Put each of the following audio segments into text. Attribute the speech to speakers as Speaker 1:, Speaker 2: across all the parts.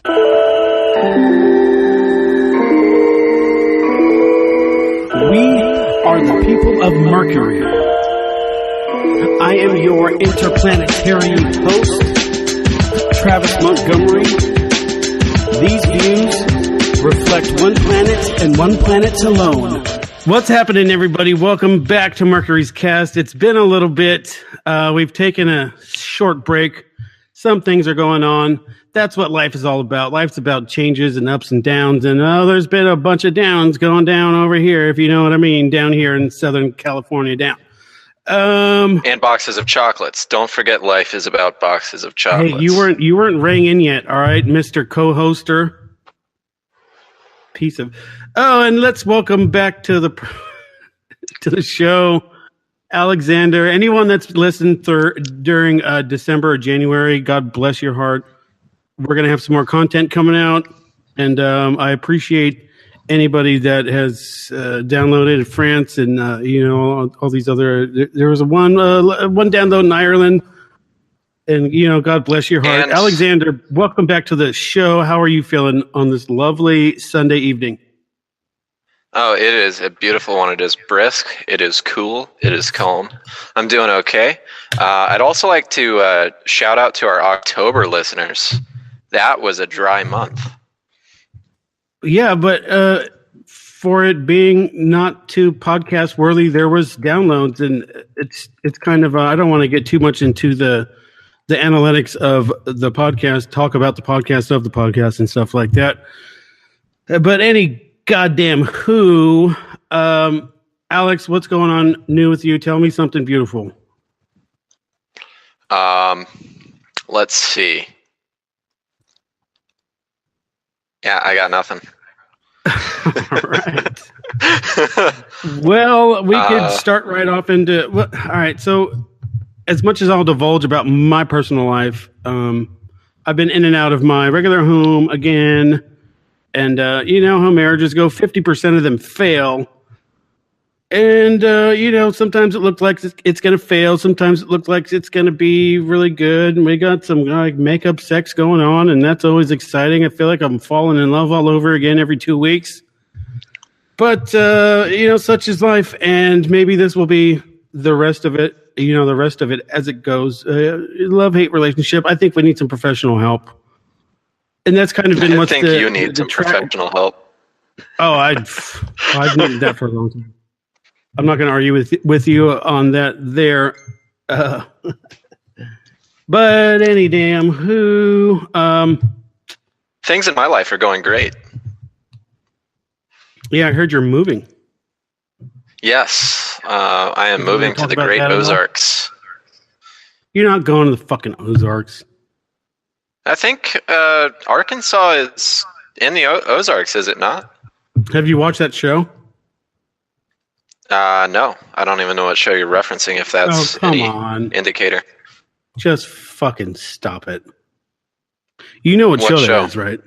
Speaker 1: are the people of Mercury. I am your interplanetary host, Travis Montgomery. These views reflect one planet and one planet alone. What's happening, everybody? Welcome back to Mercury's Cast. It's been a little bit. We've taken a short break. Some things are going on. That's what life is all about. Life's about changes and ups and downs. And there's been a bunch of downs going down over here, if you know what I mean, down here in Southern California down.
Speaker 2: And boxes of chocolates. Don't forget, life is about boxes of chocolates.
Speaker 1: Hey, you weren't rang in yet, all right, Mr. Co-hoster. Piece of. Oh, and let's welcome back to the show, Alexander. Anyone that's listened during December or January, God bless your heart. We're going to have some more content coming out, and I appreciate anybody that has downloaded France and all these other. There was one download in Ireland, and God bless your heart. And Alexander, welcome back to the show. How are you feeling on this lovely Sunday evening?
Speaker 2: Oh, it is a beautiful one. It is brisk. It is cool. It is calm. I'm doing okay. I'd also like to shout out to our October listeners. That was a dry month. Yeah, but for it being not too podcast worthy, there was downloads, and it's kind of I don't want to get too much into the analytics of the podcast, talk about the podcast of the podcast and stuff like that. But any goddamn who, Alex, what's going on new with you? Tell me something beautiful. Let's see. Yeah, I got nothing.
Speaker 1: All right. Well, we could start right off into. Well, all right. So, as much as I'll divulge about my personal life, I've been in and out of my regular home again, and you know how marriages go. 50% of them fail, and sometimes it looks like it's going to fail. Sometimes it looks like it's going to be really good. And we got some makeup sex going on, and that's always exciting. I feel like I'm falling in love all over again every 2 weeks. But such is life, and maybe this will be the rest of it. The rest of it as it goes. Love-hate relationship. I think we need some professional help, and that's kind of been what's the. I think
Speaker 2: you need some professional help.
Speaker 1: Oh, I've needed that for a long time. I'm not going to argue with you on that there. But any damn who.
Speaker 2: Things in my life are going great.
Speaker 1: Yeah, I heard you're moving.
Speaker 2: Yes, I am moving to the Great Ozarks.
Speaker 1: You're not going to the fucking Ozarks.
Speaker 2: I think Arkansas is in the Ozarks, is it not?
Speaker 1: Have you watched that show?
Speaker 2: No, I don't even know what show you're referencing, if that's any indicator.
Speaker 1: Just fucking stop it. You know what show that is, right?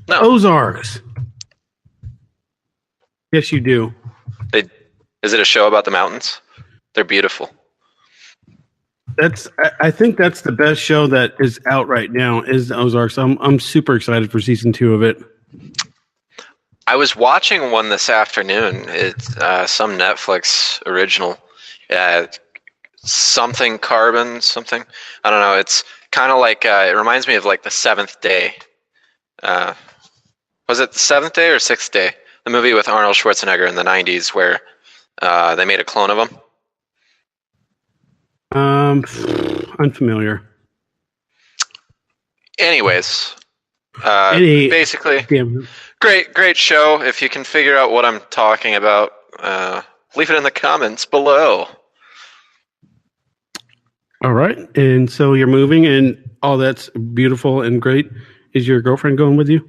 Speaker 2: No.
Speaker 1: Ozarks. Yes, you do.
Speaker 2: Is it a show about the mountains? They're beautiful.
Speaker 1: I think that's the best show that is out right now is the Ozarks. I'm super excited for season 2 of it.
Speaker 2: I was watching one this afternoon. It's some Netflix original. Something Carbon, something. I don't know. It's kind of like, it reminds me of like The Seventh Day. Was it The Seventh Day or Sixth Day? The movie with Arnold Schwarzenegger in the 90s where they made a clone of him.
Speaker 1: Unfamiliar.
Speaker 2: Anyways, basically, great show. If you can figure out what I'm talking about, leave it in the comments below.
Speaker 1: All right, and so you're moving, and all that's beautiful and great. Is your girlfriend going with you?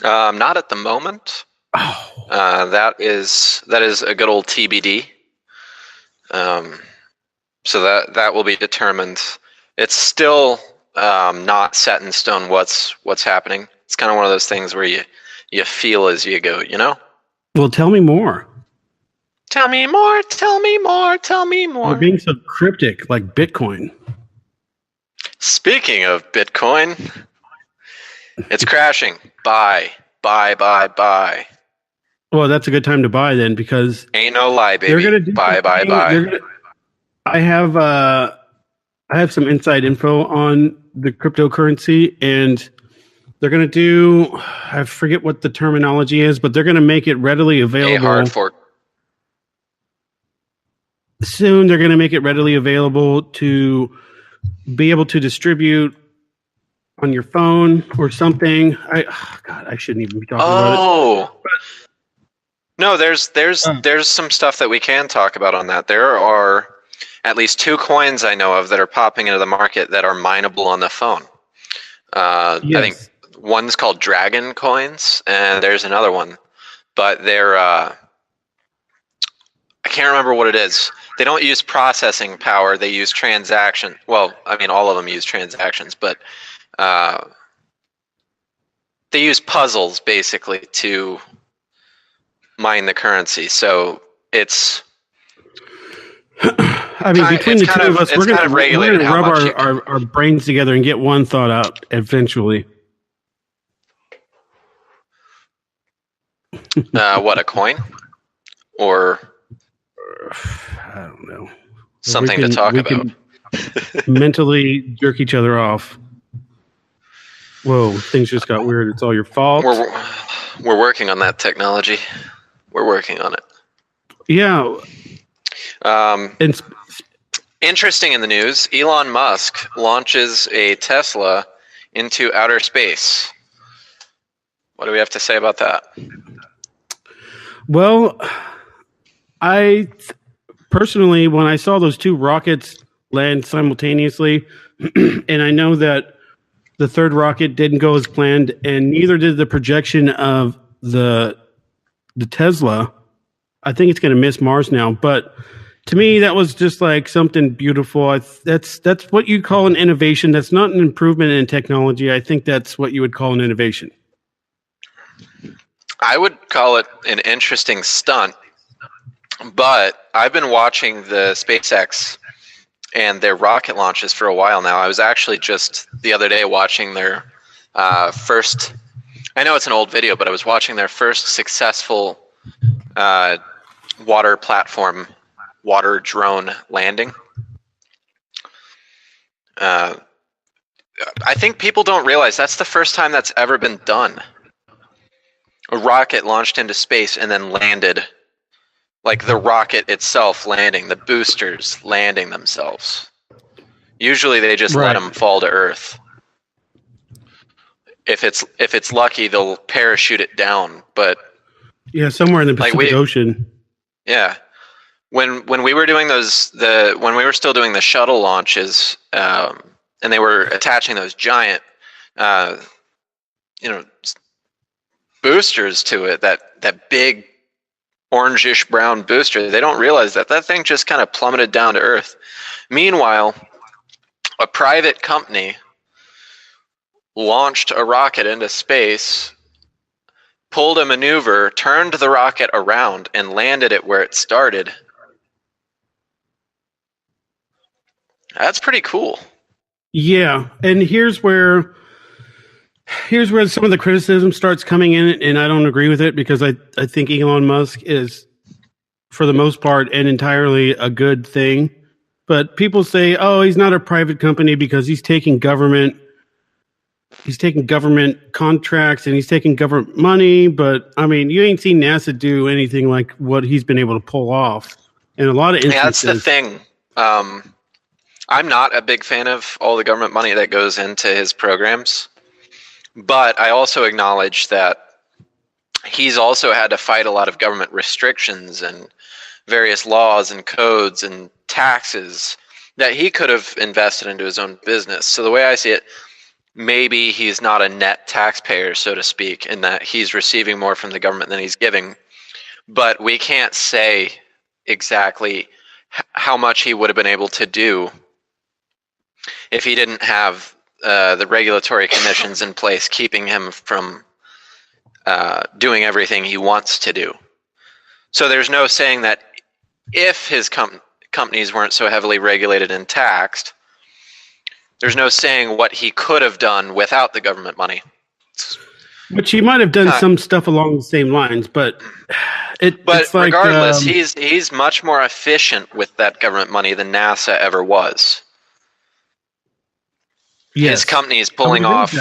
Speaker 2: Not at the moment.
Speaker 1: Oh,
Speaker 2: that is a good old TBD. So that will be determined. It's still not set in stone what's happening. It's kind of one of those things where you feel as you go,
Speaker 1: Well, tell me more.
Speaker 2: Tell me more, tell me more, tell me more.
Speaker 1: You're being so cryptic, like Bitcoin.
Speaker 2: Speaking of Bitcoin, It's crashing. Buy.
Speaker 1: Well, that's a good time to buy then, because
Speaker 2: Ain't no lie, baby.
Speaker 1: they're going to do
Speaker 2: Buy.
Speaker 1: I have some inside info on the cryptocurrency, and they're going to do, I forget what the terminology is, but they're going to make it readily available.
Speaker 2: A hard fork.
Speaker 1: Soon they're going to make it readily available to be able to distribute on your phone or something. I shouldn't even be talking about it.
Speaker 2: Oh. No, there's some stuff that we can talk about on that. There are at least 2 coins I know of that are popping into the market that are mineable on the phone.
Speaker 1: Yes.
Speaker 2: I think one's called Dragon Coins, and there's another one. But they're I can't remember what it is. They don't use processing power. They use transaction. Well, I mean, all of them use transactions, but they use puzzles basically to mine the currency. So it's.
Speaker 1: I mean, between the two of us, we're going to rub our brains together and get one thought out eventually.
Speaker 2: What, a coin? Or
Speaker 1: I don't know.
Speaker 2: Something to talk about.
Speaker 1: Mentally jerk each other off. Whoa, things just got weird. It's all your fault.
Speaker 2: We're working on that technology. We're working on it.
Speaker 1: Yeah.
Speaker 2: Interesting in the news, Elon Musk launches a Tesla into outer space. What do we have to say about that?
Speaker 1: Well, I personally, when I saw those 2 rockets land simultaneously, and I know that the third rocket didn't go as planned, and neither did the projection of the Tesla. I think it's going to miss Mars now, but to me, that was just like something beautiful. That's what you call an innovation. That's not an improvement in technology. I think that's what you would call an innovation.
Speaker 2: I would call it an interesting stunt, but I've been watching the SpaceX and their rocket launches for a while now. I was actually just the other day watching their first, I know it's an old video, but I was watching their first successful water platform, water drone landing. I think people don't realize that's the first time that's ever been done. A rocket launched into space and then landed, like the rocket itself landing, the boosters landing themselves. Usually they just let them fall to Earth. If it's lucky, they'll parachute it down. But
Speaker 1: yeah, somewhere in the Pacific Ocean.
Speaker 2: Yeah, when we were doing when we were still doing the shuttle launches, and they were attaching those giant, boosters to it, that big orangish brown booster, they don't realize that thing just kind of plummeted down to Earth. Meanwhile, a private company launched a rocket into space, pulled a maneuver, turned the rocket around, and landed it where it started. That's pretty cool.
Speaker 1: Yeah, and here's where some of the criticism starts coming in, and I don't agree with it, because I think Elon Musk is, for the most part, and entirely a good thing. But people say, oh, he's not a private company because he's taking government contracts and he's taking government money. But I mean, you ain't seen NASA do anything like what he's been able to pull off in a lot of instances.
Speaker 2: Yeah, that's the thing. I'm not a big fan of all the government money that goes into his programs. But I also acknowledge that he's also had to fight a lot of government restrictions and various laws and codes and taxes that he could have invested into his own business. So the way I see it, maybe he's not a net taxpayer, so to speak, in that he's receiving more from the government than he's giving. But we can't say exactly how much he would have been able to do if he didn't have the regulatory commissions in place, keeping him from doing everything he wants to do. So there's no saying that if his companies weren't so heavily regulated and taxed, there's no saying what he could have done without the government money.
Speaker 1: Which he might have done some stuff along the same lines, but it's like,
Speaker 2: regardless, he's much more efficient with that government money than NASA ever was. Yes. His company is pulling off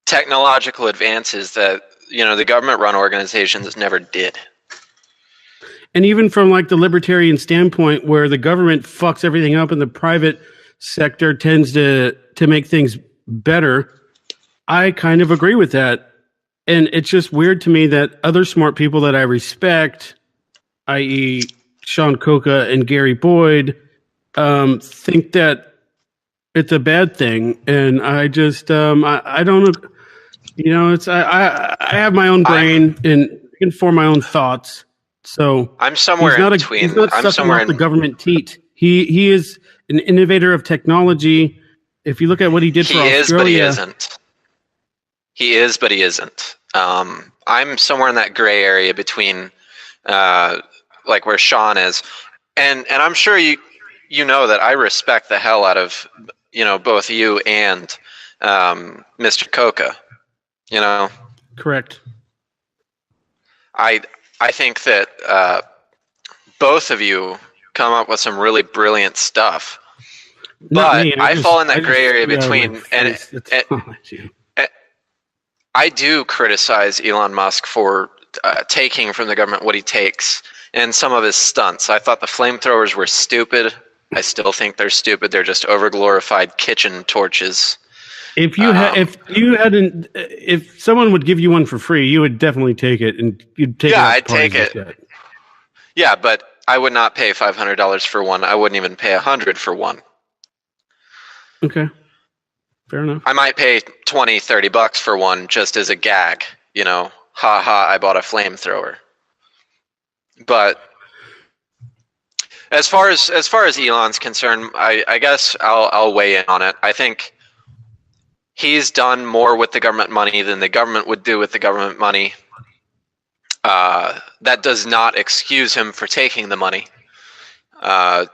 Speaker 2: technological advances that the government-run organizations never did.
Speaker 1: And even from like the libertarian standpoint, where the government fucks everything up and the private sector tends to make things better, I kind of agree with that. And it's just weird to me that other smart people that I respect, i.e. Shawn and Gary Boyd, think that it's a bad thing. And I just, I don't, I have my own brain and can form my own thoughts. So
Speaker 2: I'm somewhere in between.
Speaker 1: He's not sucking off the government teat. He is an innovator of technology. If you look at what he did for Australia,
Speaker 2: but he isn't. He is, but he isn't. I'm somewhere in that gray area between, like where Shawn is, and I'm sure you know that I respect the hell out of both you and Mr. Coca.
Speaker 1: Correct.
Speaker 2: I think that both of you come up with some really brilliant stuff, but I fall in that gray area between, and I do criticize Elon Musk for taking from the government what he takes and some of his stunts. I thought the flamethrowers were stupid. I still think they're stupid. They're just overglorified kitchen torches. If
Speaker 1: someone would give you one for free, you would definitely take it, and you'd take it.
Speaker 2: Yeah, I'd take it. Yeah, but I would not pay $500 for one. I wouldn't even pay $100 for one.
Speaker 1: Okay, fair enough.
Speaker 2: I might pay $20-$30 for one just as a gag. Ha ha! I bought a flamethrower. But as far as Elon's concerned, I guess I'll weigh in on it. I think he's done more with the government money than the government would do with the government money. That does not excuse him for taking the money. I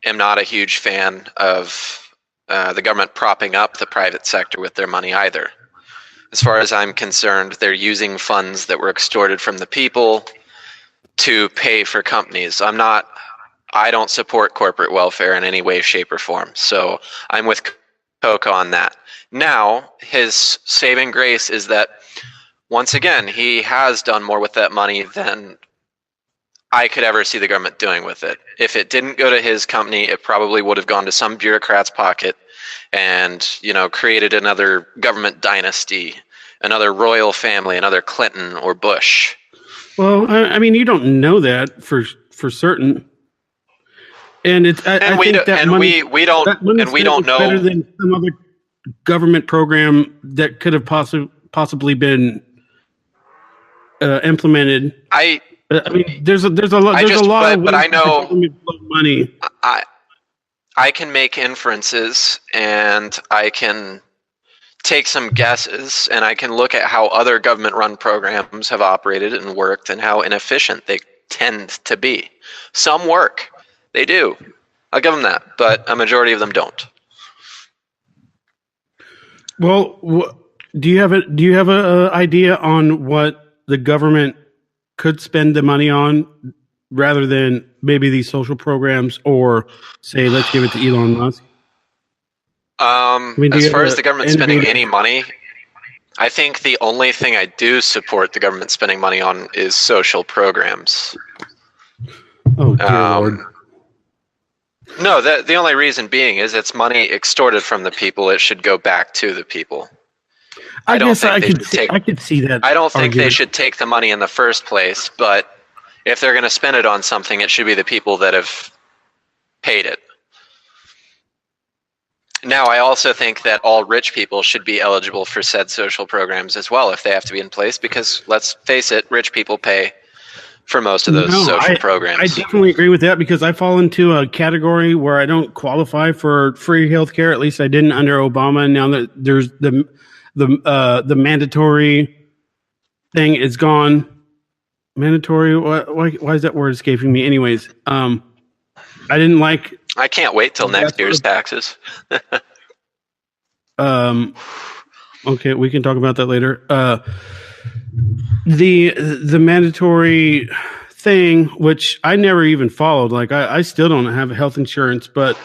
Speaker 2: am not a huge fan of the government propping up the private sector with their money either. As far as I'm concerned, they're using funds that were extorted from the people to pay for companies. I don't support corporate welfare in any way, shape, or form. So I'm with Coca on that. Now, his saving grace is that, once again, he has done more with that money than I could ever see the government doing with it. If it didn't go to his company, it probably would have gone to some bureaucrat's pocket and, created another government dynasty, another royal family, another Clinton or Bush.
Speaker 1: Well, I mean, you don't know that for certain. And it's we don't know better than some other government program that could have possibly been implemented. I mean, there's a lot. But I know money. I can make inferences, and I can take some guesses, and I can look at how other government-run programs have operated and worked, and how inefficient they tend to be. Some work. They do. I'll give them that, but a majority of them don't. Well, do you have a idea on what the government could spend the money on, rather than maybe these social programs, or say, let's give it to Elon Musk?
Speaker 2: As far as the government spending any money, I think the only thing I do support the government spending money on is social programs.
Speaker 1: Oh, dear Lord.
Speaker 2: No, the only reason being is it's money extorted from the people. It should go back to the people.
Speaker 1: I could see that.
Speaker 2: I don't think they should take the money in the first place, but if they're going to spend it on something, it should be the people that have paid it. Now, I also think that all rich people should be eligible for said social programs as well, if they have to be in place, because let's face it, rich people pay for most of those social programs.
Speaker 1: I definitely agree with that, because I fall into a category where I don't qualify for free healthcare. At least I didn't under Obama. Now that there's the mandatory thing is gone. Mandatory. Why is that word escaping me? Anyways, I didn't like.
Speaker 2: I can't wait till next year's taxes.
Speaker 1: Okay, we can talk about that later. The mandatory thing, which I never even followed. Like I still don't have health insurance, but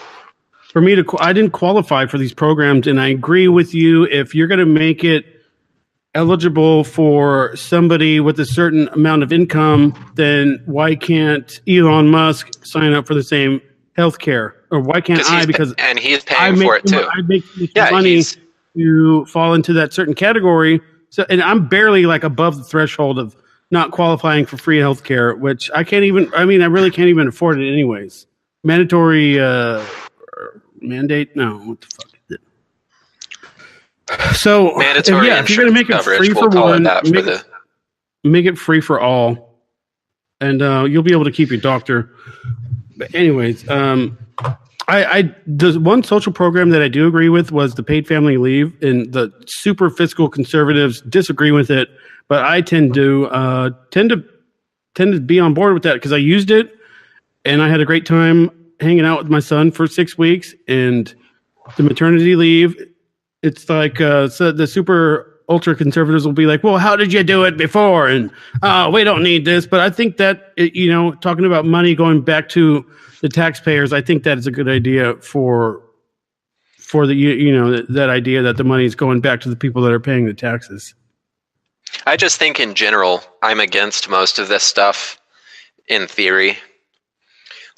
Speaker 1: for me I didn't qualify for these programs, and I agree with you. If you're going to make it eligible for somebody with a certain amount of income, then why can't Elon Musk sign up for the same health care? Or why can't I? Because
Speaker 2: he's paying for it too.
Speaker 1: I make money to fall into that certain category. So, and I'm barely like above the threshold of not qualifying for free health care, which I really can't even afford it anyways. Mandatory mandate? No, what the fuck is it? So,
Speaker 2: mandatory
Speaker 1: if you're going to make it free for one, make it free for all, and you'll be able to keep your doctor. But anyways, the one social program that I do agree with was the paid family leave, and the super fiscal conservatives disagree with it. But I tend to be on board with that because I used it, and I had a great time hanging out with my son for 6 weeks. And the maternity leave, it's like so the super ultra conservatives will be like, well, how did you do it before? And we don't need this. But I think that, talking about money going back to the taxpayers, I think that is a good idea for the, that idea that the money is going back to the people that are paying the taxes.
Speaker 2: I just think in general, I'm against most of this stuff in theory.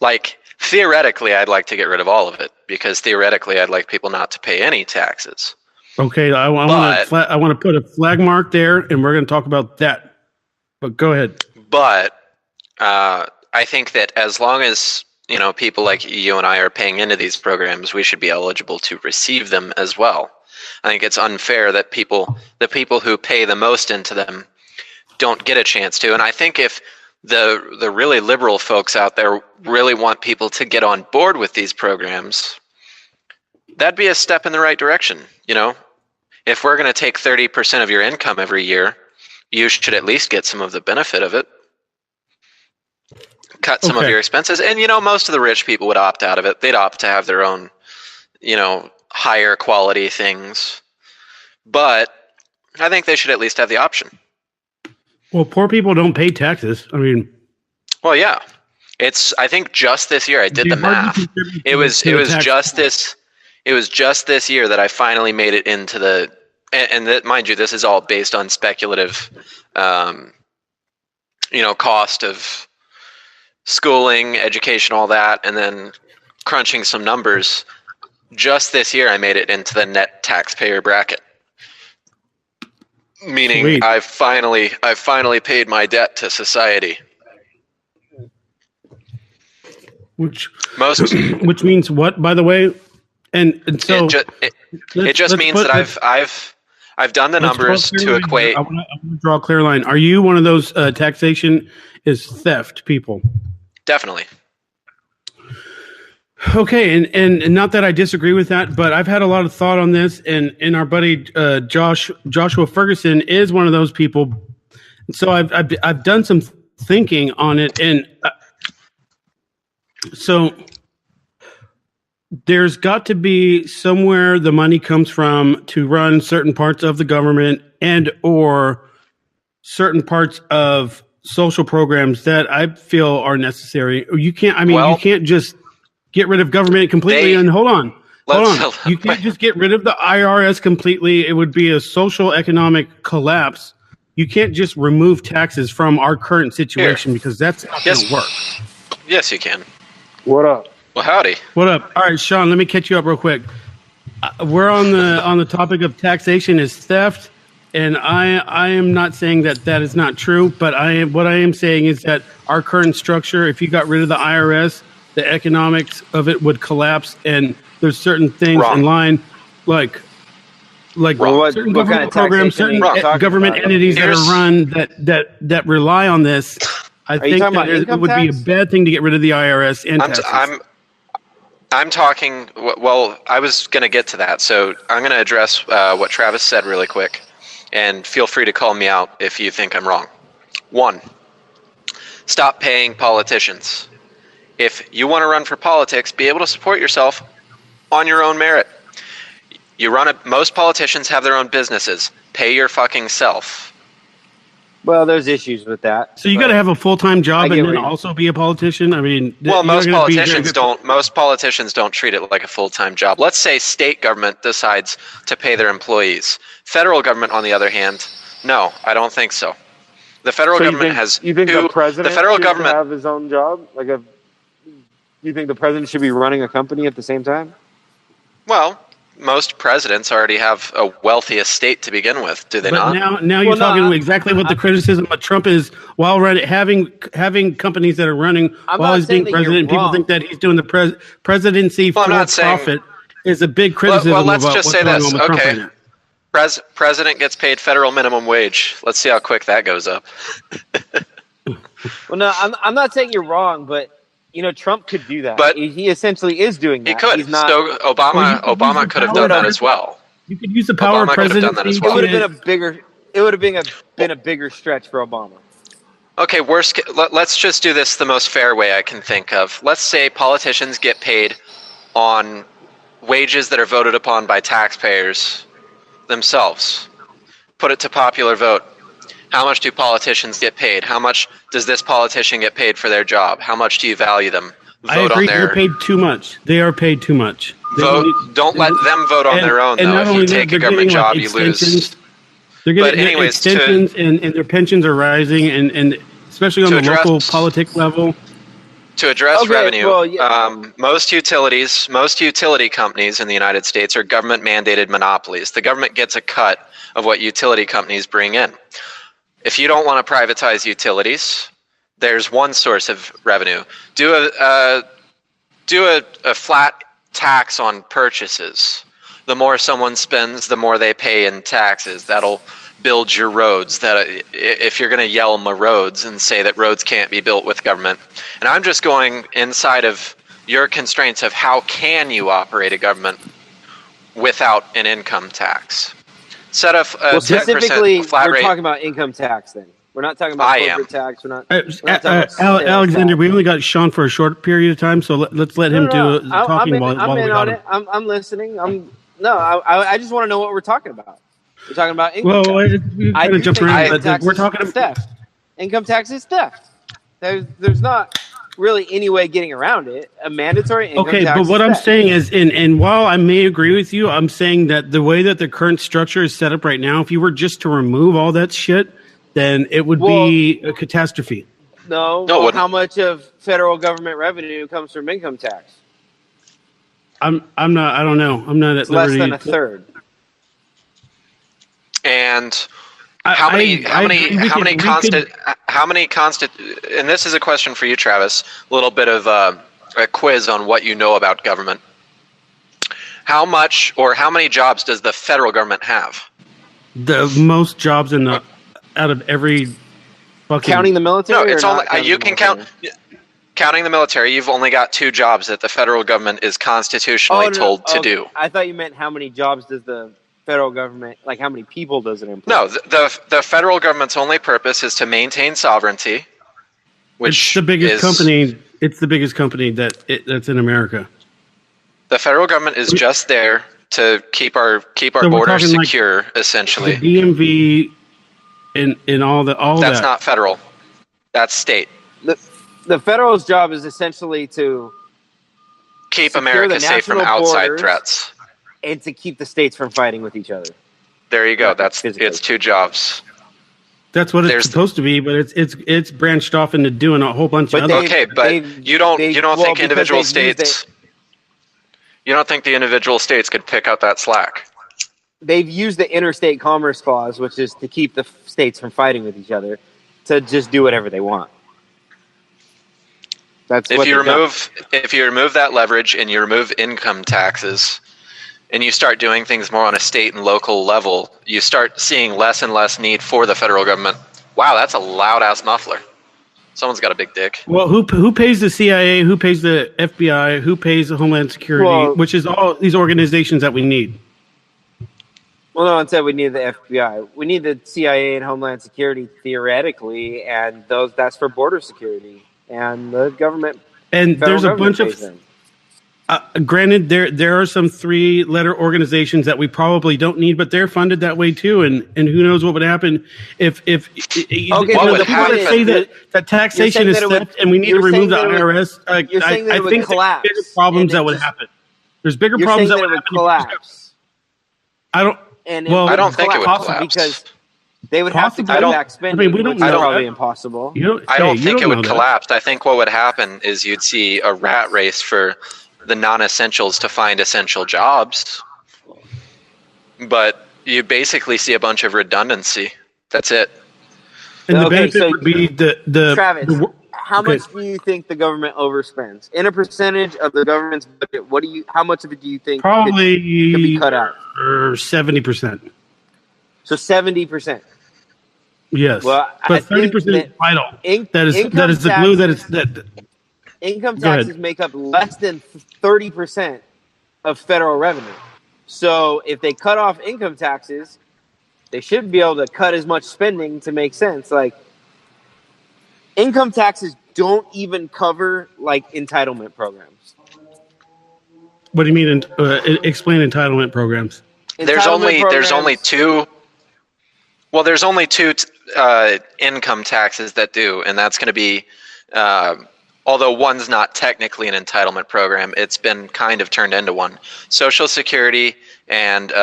Speaker 2: Like, theoretically, I'd like to get rid of all of it because theoretically, I'd like people not to pay any taxes.
Speaker 1: Okay, I want to put a flag mark there, and we're going to talk about that. But go ahead.
Speaker 2: But I think that as long as people like you and I are paying into these programs, we should be eligible to receive them as well. I think it's unfair that the people who pay the most into them don't get a chance to. And I think if the really liberal folks out there really want people to get on board with these programs, that'd be a step in the right direction. If we're going to take 30% of your income every year, you should at least get some of the benefit of it. Cut some of your expenses. And, most of the rich people would opt out of it. They'd opt to have their own, higher quality things. But I think they should at least have the option.
Speaker 1: Well, poor people don't pay taxes. I mean,
Speaker 2: well, yeah. I think just this year I did the math. It was just this year that I finally made it into the, and that, mind you, this is all based on speculative, cost of schooling, education, all that, and then crunching some numbers. Just this year, I made it into the net taxpayer bracket, meaning sweet. I've finally paid my debt to society.
Speaker 1: Which means what, by the way? And so
Speaker 2: it just means that I've done the numbers to equate.
Speaker 1: I want to draw a clear line. Are you one of those taxation is theft people?
Speaker 2: Definitely.
Speaker 1: Okay, and not that I disagree with that, but I've had a lot of thought on this, and our buddy Joshua Ferguson is one of those people. So I've done some thinking on it, and so there's got to be somewhere the money comes from to run certain parts of the government and or certain parts of social programs that I feel are necessary. You can't. You can't just get rid of government completely. And hold on. You can't just get rid of the IRS completely. It would be a social economic collapse. You can't just remove taxes from our current situation because that's not going to work.
Speaker 2: Yes, you can.
Speaker 3: What up?
Speaker 2: Well, howdy.
Speaker 1: What up? All right, Shawn, let me catch you up real quick. We're on the topic of taxation is theft, and I am not saying that is not true, but what I am saying is that our current structure, if you got rid of the IRS, the economics of it would collapse, and there's certain things in line, like certain government programs, certain government entities that are run that rely on this. I think that it would be a bad thing to get rid of the IRS and taxes.
Speaker 2: I'm talking. Well, I was going to get to that, so I'm going to address what Travis said really quick, and feel free to call me out if you think I'm wrong. 1, stop paying politicians. If you want to run for politics, be able to support yourself on your own merit. Most politicians have their own businesses. Pay your fucking self.
Speaker 3: Well, there's issues with that.
Speaker 1: So you got to have a full-time job and then also be a politician. I mean,
Speaker 2: well, most politicians don't treat it like a full-time job. Let's say state government decides to pay their employees. Federal government, on the other hand, no, I don't think so. The federal government has.
Speaker 3: You think the president should have his own job? You think the president should be running a company at the same time?
Speaker 2: Well, most presidents already have a wealthy estate to begin with, do they not?
Speaker 1: Now you're talking exactly what the criticism of Trump is. While having companies that are running while he's being president, people think that he's doing the presidency for profit is a big criticism.
Speaker 2: Well, let's just say this. Okay, president gets paid federal minimum wage. Let's see how quick that goes up.
Speaker 3: Well, no, I'm not saying you're wrong, but Trump could do that. But he essentially is doing that.
Speaker 2: He could. Obama could have done that as well.
Speaker 1: You could use the power of presidency.
Speaker 2: Well.
Speaker 3: It would have been a bigger stretch for Obama.
Speaker 2: Okay, let's just do this the most fair way I can think of. Let's say politicians get paid on wages that are voted upon by taxpayers themselves. Put it to popular vote. How much do politicians get paid? How much does this politician get paid for their job? How much do you value them?
Speaker 1: I agree. They're paid too much. They are paid too much.
Speaker 2: Don't let them vote on their own, though. If you take a government job, you lose.
Speaker 1: They're getting extensions, and their pensions are rising, and especially on the local politic level.
Speaker 2: To address revenue, most utility companies in the United States are government-mandated monopolies. The government gets a cut of what utility companies bring in. If you don't want to privatize utilities, there's one source of revenue. Do a flat tax on purchases. The more someone spends, the more they pay in taxes. That'll build your roads. That if you're going to yell my roads and say that roads can't be built with government, and I'm just going inside of your constraints of how can you operate a government without an income tax. Set a
Speaker 3: specifically,
Speaker 2: flat rate.
Speaker 3: We're talking about income tax then. We're not talking about corporate tax. We're not talking about
Speaker 1: Alexander, we only got Shawn for a short period of time, so let's let him do talking while we got him.
Speaker 3: I'm listening. I just want to know what we're talking about. We're talking about income tax.
Speaker 1: We're talking about
Speaker 3: theft. Income tax is theft. There's not really any way getting around it. A mandatory income tax.
Speaker 1: Okay, but what I'm saying is, and while I may agree with you, I'm saying that the way that the current structure is set up right now, if you were just to remove all that shit, then it would be a catastrophe.
Speaker 3: No. How much of federal government revenue comes from income tax?
Speaker 1: I'm not. I don't know. I'm not at liberty.
Speaker 3: Less than a third.
Speaker 2: And how many constant? And this is a question for you, Travis. A little bit of a quiz on what you know about government. How much or how many jobs does the federal government have?
Speaker 1: The most jobs out of every fucking.
Speaker 3: Counting the military?
Speaker 2: No, it's only you can count. Counting the military, you've only got 2 jobs that the federal government is constitutionally told to do.
Speaker 3: I thought you meant how many jobs does the federal government, like how many people does it employ?
Speaker 2: No, the federal government's only purpose is to maintain sovereignty, which
Speaker 1: it's the biggest company. It's the biggest company that's in America.
Speaker 2: The federal government is just there to keep our borders secure, essentially.
Speaker 1: The DMV and all that.
Speaker 2: That's not federal. That's state.
Speaker 3: The federal's job is essentially to
Speaker 2: keep America safe from outside threats.
Speaker 3: And to keep the states from fighting with each other.
Speaker 2: There you go. It's 2 jobs.
Speaker 1: That's what it's supposed to be, but it's branched off into doing a whole bunch of other.
Speaker 2: Okay, but you don't think individual states. You don't think the individual states could pick up that slack?
Speaker 3: They've used the interstate commerce clause, which is to keep the states from fighting with each other, to just do whatever they want.
Speaker 2: If you remove that leverage and you remove income taxes, and you start doing things more on a state and local level, you start seeing less and less need for the federal government. Wow, that's a loud ass muffler. Someone's got a big dick.
Speaker 1: Well, who pays the CIA? Who pays the FBI? Who pays the Homeland Security? Which is all these organizations that we need.
Speaker 3: Well, no one said we need the FBI. We need the CIA and Homeland Security theoretically, and that's for border security. And the government.
Speaker 1: And there's a bunch of. Granted, there are some 3-letter organizations that we probably don't need, but they're funded that way too. And who knows what would happen if
Speaker 2: what
Speaker 1: the
Speaker 2: would
Speaker 1: people that say that taxation is theft and we need to remove the IRS. I think there's bigger problems that would happen. There's bigger problems that would
Speaker 3: collapse.
Speaker 1: I don't think it would collapse
Speaker 3: because they would have to cut back spending.
Speaker 1: I mean, we don't
Speaker 3: which is
Speaker 1: know
Speaker 3: probably
Speaker 1: that.
Speaker 3: impossible.
Speaker 2: I don't think it would collapse. I think what would happen is you'd see a rat race for the non-essentials to find essential jobs. But you basically see a bunch of redundancy. That's it.
Speaker 1: And the benefit would be the
Speaker 3: Travis, how much do you think the government overspends? In a percentage of the government's budget, how much of it do you think
Speaker 1: probably
Speaker 3: could be cut out?
Speaker 1: 70%.
Speaker 3: So 70%.
Speaker 1: Yes.
Speaker 3: Well,
Speaker 1: but 30% is vital. That is the glue that is that.
Speaker 3: Income taxes make up less than 30% of federal revenue. So if they cut off income taxes, they should be able to cut as much spending to make sense. Like, income taxes don't even cover like entitlement programs.
Speaker 1: What do you mean? Explain entitlement programs.
Speaker 2: There's only two. Well, there's only two income taxes that do, and that's going to be. Although one's not technically an entitlement program, it's been kind of turned into one. Social Security and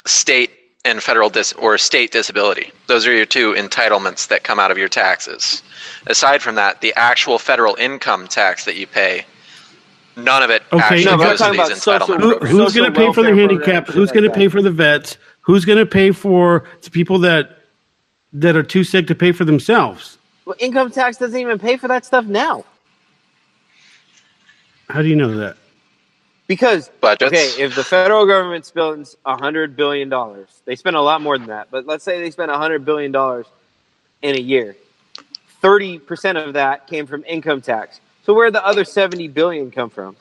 Speaker 2: state and federal state disability. Those are your two entitlements that come out of your taxes. Aside from that, the actual federal income tax that you pay, none of it actually goes to these entitlement programs.
Speaker 1: Who's going to pay for the handicapped? Who's going to pay for the vets? Who's going to pay for the people that are too sick to pay for themselves?
Speaker 3: Well, income tax doesn't even pay for that stuff now.
Speaker 1: How do you know that?
Speaker 3: Because,
Speaker 2: budgets.
Speaker 3: Okay, if the federal government spends $100 billion, they spend a lot more than that, but let's say they spend $100 billion in a year. 30% of that came from income tax. So where did the other $70 billion come from?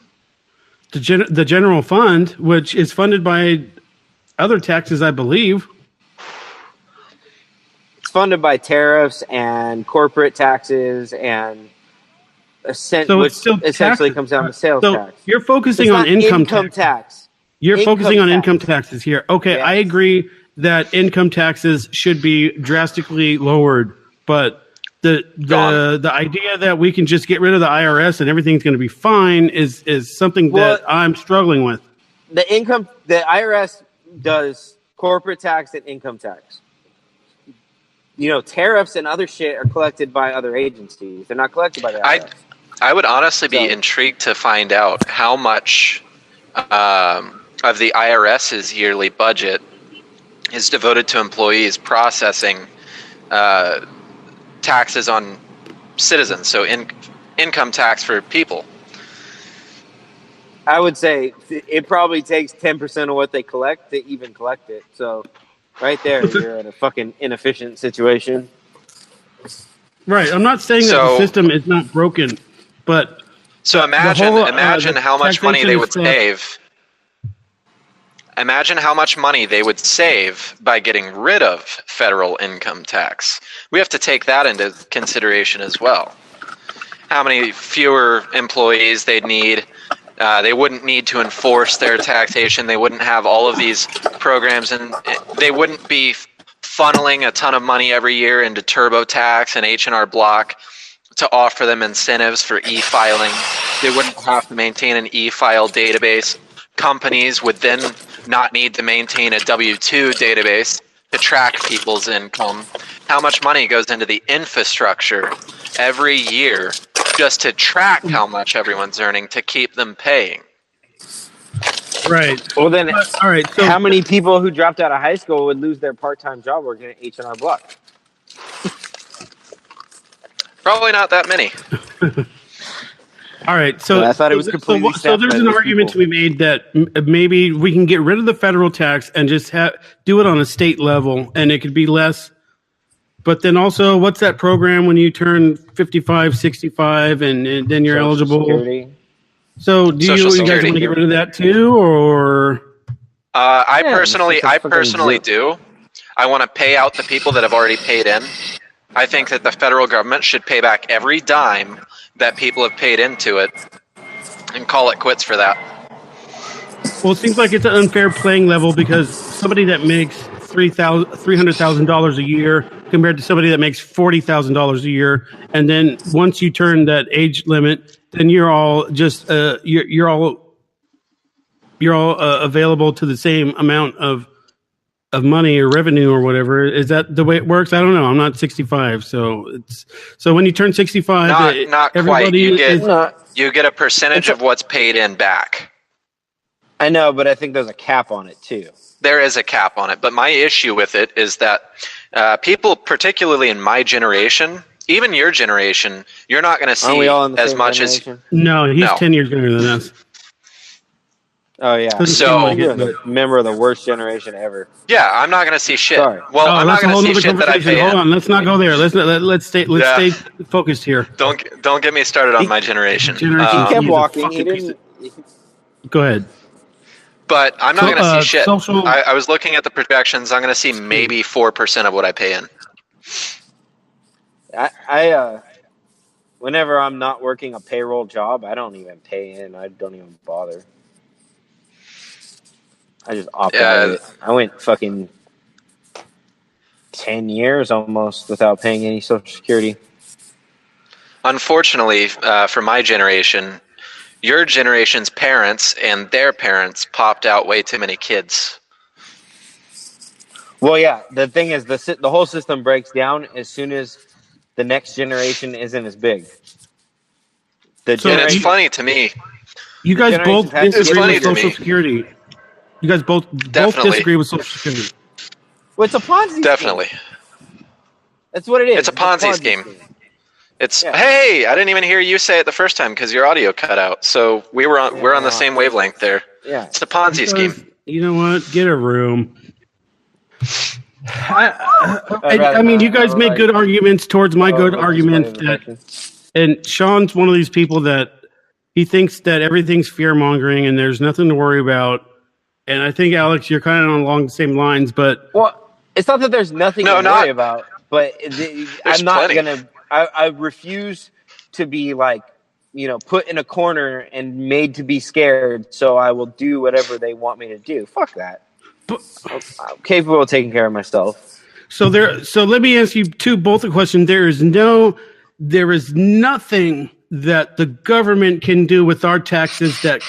Speaker 1: The general fund, which is funded by other taxes, I believe.
Speaker 3: It's funded by tariffs and corporate taxes and which essentially comes down to sales tax.
Speaker 1: You're focusing on income
Speaker 3: tax.
Speaker 1: You're focusing on income taxes here. Okay, yes. I agree that income taxes should be drastically lowered, but the idea that we can just get rid of the IRS and everything's going to be fine is something that I'm struggling with.
Speaker 3: The IRS does corporate tax and income tax. Tariffs and other shit are collected by other agencies. They're not collected by the IRS.
Speaker 2: I would honestly be intrigued to find out how much of the IRS's yearly budget is devoted to employees processing taxes on citizens, so income tax for people.
Speaker 3: I would say it probably takes 10% of what they collect to even collect it. So right there, you're in a fucking inefficient situation.
Speaker 1: Right. I'm not saying that the system is not broken, but
Speaker 2: so imagine how much money they would save. Imagine how much money they would save by getting rid of federal income tax. We have to take that into consideration as well. How many fewer employees they'd need. They wouldn't need to enforce their taxation. They wouldn't have all of these programs, and they wouldn't be funneling a ton of money every year into TurboTax and H&R Block to offer them incentives for e-filing. They wouldn't have to maintain an e-file database. Companies would then not need to maintain a W-2 database to track people's income. How much money goes into the infrastructure every year just to track how much everyone's earning to keep them paying?
Speaker 1: Right.
Speaker 3: Well, then,
Speaker 1: all right. So
Speaker 3: how many people who dropped out of high school would lose their part-time job working at H&R Block?
Speaker 2: Probably not that many.
Speaker 1: All right, so
Speaker 3: I thought it was completely
Speaker 1: so there's an argument to be made that maybe we can get rid of the federal tax and just do it on a state level, and it could be less. But then also, what's that program when you turn 55, 65, and then you're eligible?
Speaker 3: Security.
Speaker 1: So do you guys want to get rid of that too, or?
Speaker 2: I personally do. I want to pay out the people that have already paid in. I think that the federal government should pay back every dime that people have paid into it. and call it quits for that.
Speaker 1: Well, it seems like it's an unfair playing level because somebody that makes $300,000 a year compared to somebody that makes $40,000 a year, and then once you turn that age limit, then you're all just you're all available to the same amount of money or revenue or whatever. Is that the way it works? I don't know. I'm not 65, so when you turn 65,
Speaker 2: not quite. You get a percentage of what's paid in back.
Speaker 3: I know, but I think there's a cap on it too.
Speaker 2: There is a cap on it, but my issue with it is that people, particularly in my generation, even your generation, you're not going to see as much generation?
Speaker 1: As. No, he's 10 years younger than us.
Speaker 3: Oh yeah.
Speaker 2: So
Speaker 3: you're a member of the worst generation ever.
Speaker 2: Yeah, I'm not going to see shit.
Speaker 3: Sorry.
Speaker 2: Well, I'm not going to see shit that I pay.
Speaker 1: Hold on, let's not go there. Let's stay focused here.
Speaker 2: Don't get me started on my generation.
Speaker 3: He kept walking. He didn't.
Speaker 1: Go ahead.
Speaker 2: But I'm not going to see shit. I was looking at the projections. I'm going to see maybe 4% of what I pay in.
Speaker 3: I whenever I'm not working a payroll job, I don't even pay in. I don't even bother. I just opt out of it. I went fucking 10 years almost without paying any Social Security.
Speaker 2: Unfortunately, for my generation, your generation's parents and their parents popped out way too many kids.
Speaker 3: Well, yeah. The thing is, the whole system breaks down as soon as the next generation isn't as big.
Speaker 2: And it's funny to me.
Speaker 1: You guys both disagree with Social Security. You guys both disagree with Social Security.
Speaker 3: Well, it's a Ponzi
Speaker 2: Definitely.
Speaker 3: scheme. That's what it is.
Speaker 2: It's a Ponzi scheme. Hey, I didn't even hear you say it the first time because your audio cut out. So we're on the same wavelength there.
Speaker 3: Yeah.
Speaker 2: It's a Ponzi scheme.
Speaker 1: You know what? Get a room. I mean, you guys make good arguments towards my good argument. And Shawn's one of these people that he thinks that everything's fear-mongering and there's nothing to worry about. And I think, Alex, you're kind of along the same lines, but...
Speaker 3: Well, it's not that there's nothing to worry about, but I'm not going to... I refuse to be, put in a corner and made to be scared, so I will do whatever they want me to do. Fuck that. I'm capable of taking care of myself.
Speaker 1: So let me ask you both a question. There is nothing that the government can do with our taxes that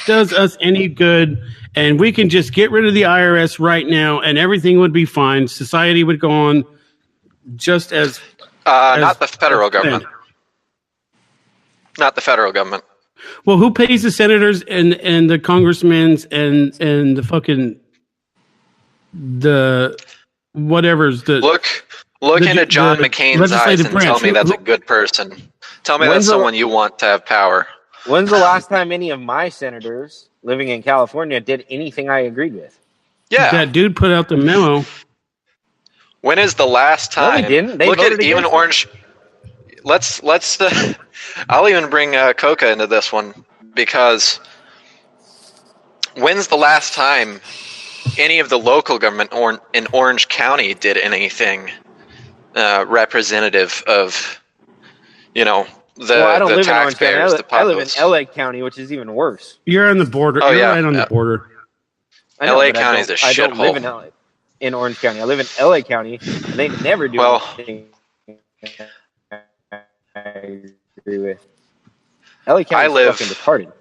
Speaker 1: does us any good, and we can just get rid of the IRS right now and everything would be fine. Society would go on just as
Speaker 2: not the federal government. Not the federal government.
Speaker 1: Well, who pays the senators and the congressmen and the fucking the whatever's the
Speaker 2: look into John McCain's eyes and tell me that's a good person. Tell me that's someone you want to have power.
Speaker 3: When's the last time any of my senators living in California did anything I agreed with?
Speaker 2: Yeah,
Speaker 1: that dude put out the memo.
Speaker 2: When is the last time?
Speaker 3: No, they didn't. They
Speaker 2: look at even Orange. Let's. I'll even bring Coca into this one because when's the last time any of the local government in Orange County did anything representative of, the taxpayers, the populace?
Speaker 3: I live in LA County, which is even worse.
Speaker 1: You're on the border.
Speaker 2: Oh,
Speaker 1: You're right on the border.
Speaker 2: LA County is a shithole.
Speaker 3: I don't live in Orange County. I live in LA County, and they never do anything I agree with. LA County is fucking retarded.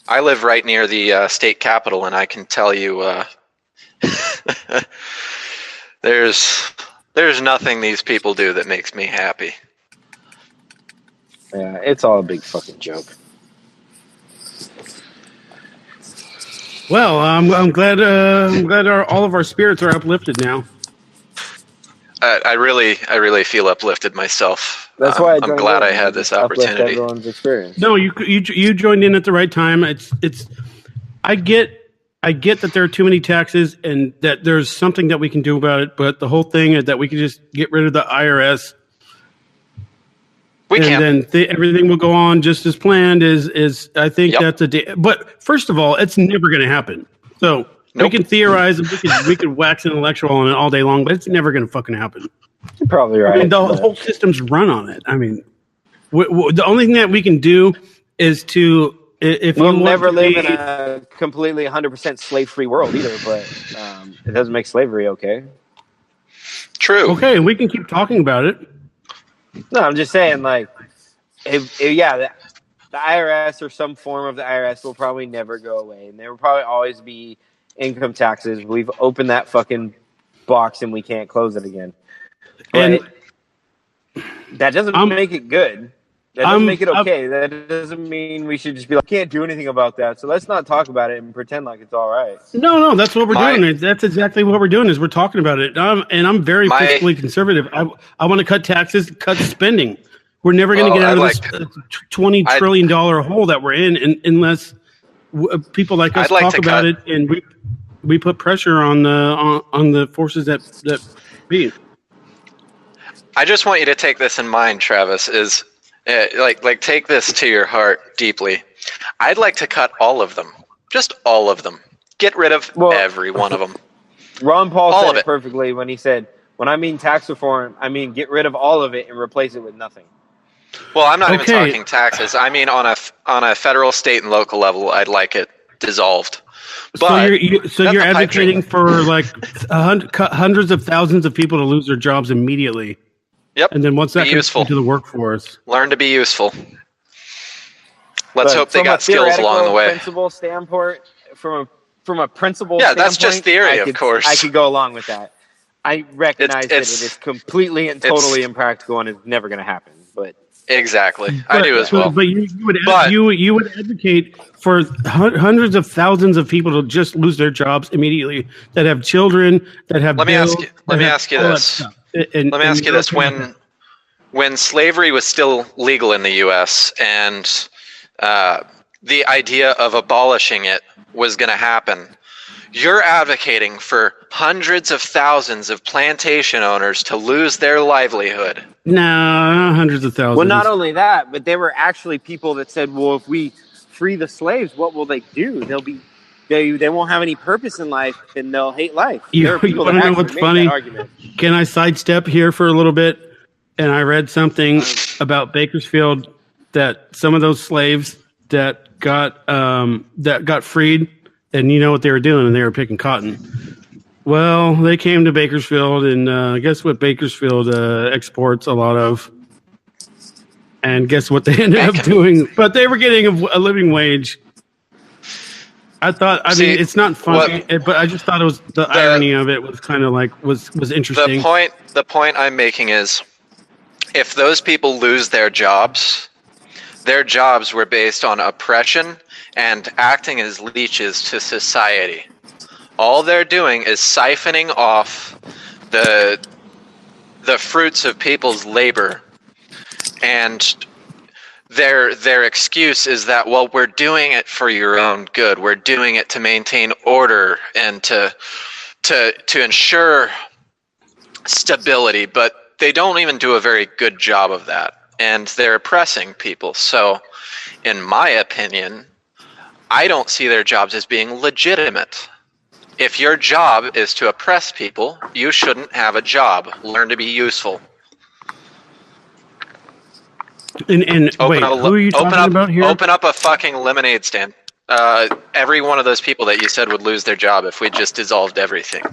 Speaker 2: I live right near the state capitol, and I can tell you there's nothing these people do that makes me happy.
Speaker 3: Yeah, it's all a big fucking joke.
Speaker 1: Well, I'm glad all of our spirits are uplifted now.
Speaker 2: I really feel uplifted myself.
Speaker 3: That's why
Speaker 2: I'm glad I had this opportunity.
Speaker 3: Everyone's experience.
Speaker 1: No, you joined in at the right time. I get that there are too many taxes and that there's something that we can do about it. But the whole thing is that we can just get rid of the IRS. Then everything will go on just as planned. Is I think that's a day. But first of all, it's never going to happen. So we can theorize and we can wax intellectual on it all day long, but it's never going to fucking happen.
Speaker 3: You're probably right.
Speaker 1: I mean, the whole system's run on it. I mean, the only thing that we can do is to if
Speaker 3: we'll
Speaker 1: you
Speaker 3: never live in a completely 100% slave-free world either, but it doesn't make slavery okay.
Speaker 2: True.
Speaker 1: Okay, and we can keep talking about it.
Speaker 3: No, I'm just saying, like, the IRS or some form of the IRS will probably never go away, and there will probably always be income taxes. We've opened that fucking box, and we can't close it again. But that doesn't make it good. That doesn't make it okay. That doesn't mean we should just be like, can't do anything about that. So let's not talk about it and pretend like it's all right.
Speaker 1: No, that's what we're doing. That's exactly what we're doing is we're talking about it. And I'm very fiscally conservative. I want to cut taxes, cut spending. We're never going to get out of this $20 trillion hole that we're in unless people like us talk about it and we put pressure on the forces that be.
Speaker 2: I just want you to take this in mind, Travis, is like take this to your heart deeply. I'd like to cut all of them. Just all of them. Get rid of every one of them.
Speaker 3: Ron Paul said it perfectly when he said, when I mean tax reform, I mean get rid of all of it and replace it with nothing.
Speaker 2: Well, I'm not even talking taxes. I mean on a federal, state, and local level, I'd like it dissolved. But
Speaker 1: so you're advocating for like hundreds of thousands of people to lose their jobs immediately.
Speaker 2: Yep.
Speaker 1: And then once that comes into the workforce,
Speaker 2: learn to be useful. Let's hope they got skills along the way.
Speaker 3: Principle standpoint, from a principle.
Speaker 2: Yeah, that's just theory, of course.
Speaker 3: I could go along with that. I recognize that it is completely and totally impractical and it's never going to happen. But
Speaker 2: exactly, I do as well.
Speaker 1: But you would advocate for hundreds of thousands of people to just lose their jobs immediately that have children that have.
Speaker 2: Let me ask you this. Let me ask you this: when slavery was still legal in the U.S. and the idea of abolishing it was going to happen, you're advocating for hundreds of thousands of plantation owners to lose their livelihood.
Speaker 1: No, not hundreds of thousands.
Speaker 3: Well, not only that, but there were actually people that said, "Well, if we free the slaves, what will they do? They won't have any purpose in life, and they'll hate life."
Speaker 1: You want to know what's funny? Can I sidestep here for a little bit? And I read something about Bakersfield that some of those slaves that got freed, and you know what they were doing, and they were picking cotton. Well, they came to Bakersfield, and guess what Bakersfield exports a lot of? And guess what they ended up doing? But they were getting a living wage. I mean, it's not funny, but I just thought it was the irony of it was kind of like was interesting.
Speaker 2: The point I'm making is, if those people lose their jobs were based on oppression and acting as leeches to society. All they're doing is siphoning off the fruits of people's labor, and their excuse is that, well, we're doing it for your own good. We're doing it to maintain order and to ensure stability, but they don't even do a very good job of that, and they're oppressing people. So, in my opinion, I don't see their jobs as being legitimate. If your job is to oppress people, you shouldn't have a job. Learn to be useful.
Speaker 1: Who are you talking about here?
Speaker 2: Open up a fucking lemonade stand. Every one of those people that you said would lose their job if we just dissolved everything.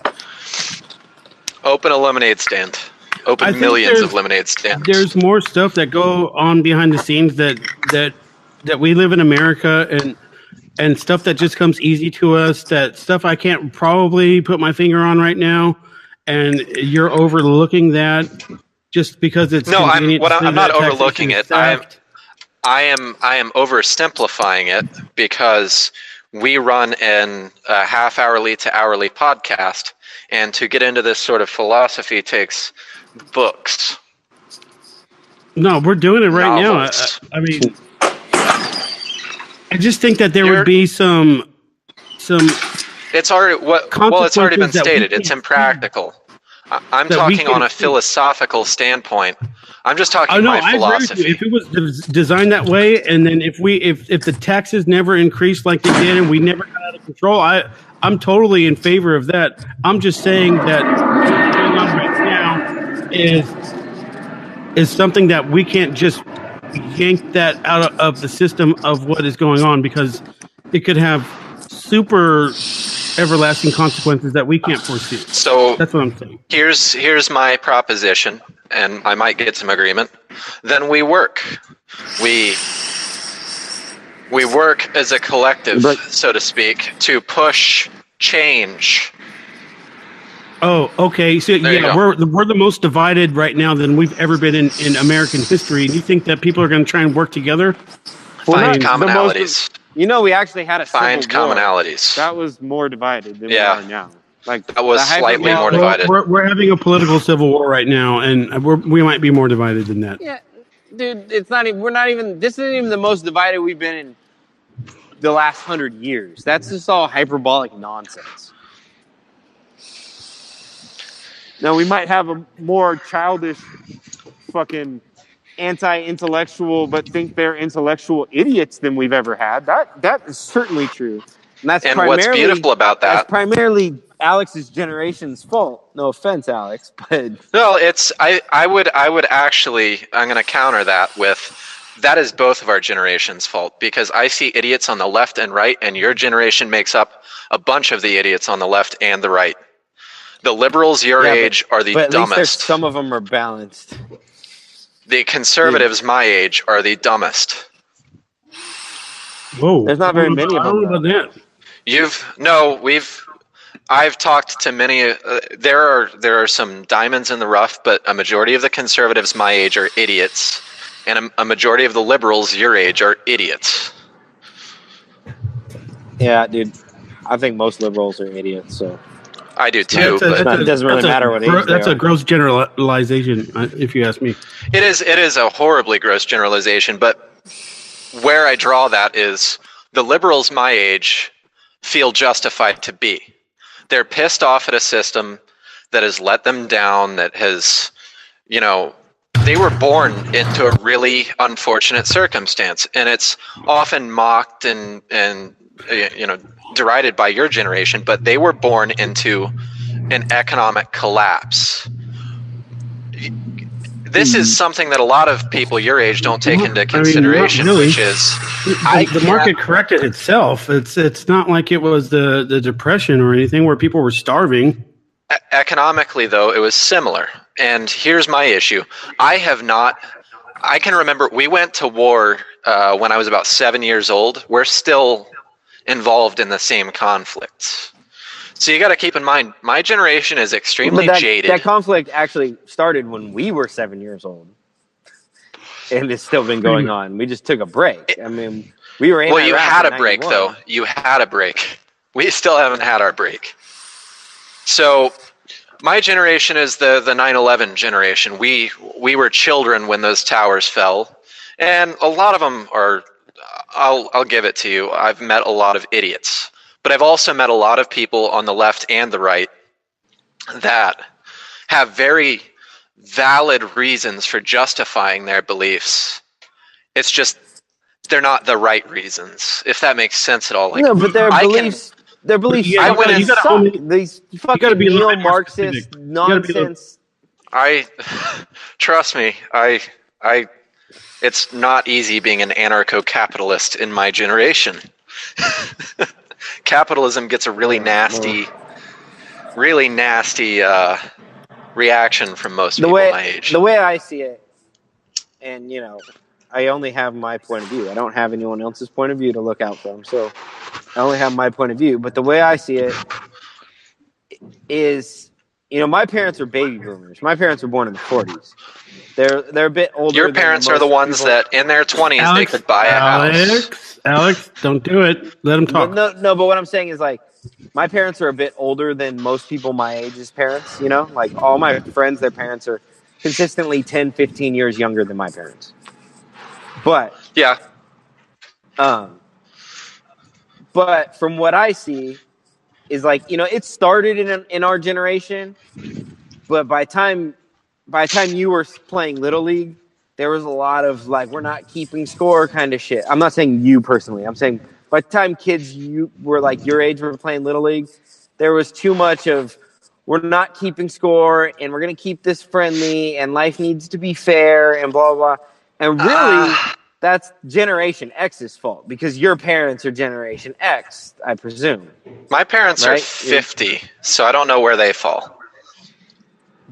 Speaker 2: Open a lemonade stand. Open millions of lemonade stands.
Speaker 1: There's more stuff that go on behind the scenes that we live in America and stuff that just comes easy to us, that stuff I can't probably put my finger on right now, and you're overlooking that just because it's
Speaker 2: I'm not overlooking it. I am oversimplifying it because we run a half-hourly to hourly podcast, and to get into this sort of philosophy takes books.
Speaker 1: No, we're doing it right now. I mean, I just think that there would be some.
Speaker 2: It's already been stated. It's impractical. I'm talking on a philosophical standpoint. I'm just talking my philosophy.
Speaker 1: If it was designed that way, and then if the taxes never increased like they did, and we never got out of control, I'm totally in favor of that. I'm just saying that what's going on right now is something that we can't just yank that out of the system of what is going on, because it could have super everlasting consequences that we can't foresee.
Speaker 2: So
Speaker 1: that's what I'm saying.
Speaker 2: Here's my proposition, and I might get some agreement. Then we work. We work as a collective, so to speak, to push change.
Speaker 1: Oh, okay. So yeah, we're the most divided right now than we've ever been in American history. And you think that people are going to try and work together?
Speaker 2: Find commonalities.
Speaker 3: We actually had a
Speaker 2: find
Speaker 3: civil war.
Speaker 2: commonalities.
Speaker 4: That was more divided than we are now. Like
Speaker 2: that was slightly more divided.
Speaker 1: We're having a political civil war right now, and we might be more divided than that.
Speaker 3: Yeah, dude, it's not even. We're not even. This isn't even the most divided we've been in the last 100 years. That's just all hyperbolic nonsense.
Speaker 4: Now, we might have a more childish fucking anti-intellectual but think they're intellectual idiots than we've ever had. That is certainly true.
Speaker 3: And
Speaker 2: what's beautiful about that?
Speaker 3: That's primarily Alex's generation's fault. No offense, Alex, but
Speaker 2: no, it's I would actually, I'm going to counter that with that is both of our generation's fault, because I see idiots on the left and right, and your generation makes up a bunch of the idiots on the left and the right. The liberals your age are the dumbest. At least
Speaker 3: some of them are balanced.
Speaker 2: The conservatives my age are the dumbest.
Speaker 1: Whoa.
Speaker 3: There's not very many of them.
Speaker 2: I've talked to many. There are some diamonds in the rough, but a majority of the conservatives my age are idiots, and a majority of the liberals your age are idiots.
Speaker 3: Yeah, dude. I think most liberals are idiots. So
Speaker 2: I do too.
Speaker 3: It doesn't really matter what age.
Speaker 1: That's a gross generalization, if you ask me.
Speaker 2: It is a horribly gross generalization, but where I draw that is the liberals my age feel justified to be. They're pissed off at a system that has let them down, that has, they were born into a really unfortunate circumstance, and it's often mocked and derided by your generation, but they were born into an economic collapse. This is something that a lot of people your age don't take into consideration, which is
Speaker 1: the market corrected itself. It's not like it was the Depression or anything where people were starving.
Speaker 2: Economically, though, it was similar. And here's my issue. I can remember we went to war when I was about 7 years old. We're still involved in the same conflicts. So you got to keep in mind, my generation is extremely jaded.
Speaker 3: That conflict actually started when we were 7 years old, and it's still been going on. We just took a break. I mean, we were in.
Speaker 2: Well, you had a break, though. You had a break. We still haven't had our break. So my generation is the 9/11 generation. We were children when those towers fell, and a lot of them are. I'll give it to you. I've met a lot of idiots. But I've also met a lot of people on the left and the right that have very valid reasons for justifying their beliefs. It's just they're not the right reasons, if that makes sense at all. Like,
Speaker 3: no, but their beliefs these fucking neo-Marxist nonsense.
Speaker 2: Trust me, it's not easy being an anarcho-capitalist in my generation. Capitalism gets a really nasty reaction from most people my age.
Speaker 3: The way I see it, and I only have my point of view. I don't have anyone else's point of view to look out from, so I only have my point of view. But the way I see it is, my parents are baby boomers. My parents were born in the 40s. They're a bit older.
Speaker 2: Your parents are the ones that in their 20s they could buy a house.
Speaker 1: Alex, don't do it. Let them talk.
Speaker 3: No, but what I'm saying is, like, my parents are a bit older than most people my age's parents, Like, all my friends, their parents are consistently 10, 15 years younger than my parents. But...
Speaker 2: yeah.
Speaker 3: But from what I see is, like, it started in our generation, but by time you were playing Little League, there was a lot of, like, we're not keeping score kind of shit. I'm not saying you personally. I'm saying by the time kids you were, like, your age were playing Little League, there was too much of, we're not keeping score, and we're going to keep this friendly, and life needs to be fair, and blah, blah, blah. And really, that's Generation X's fault because your parents are Generation X, I presume.
Speaker 2: My parents are 50, so I don't know where they fall.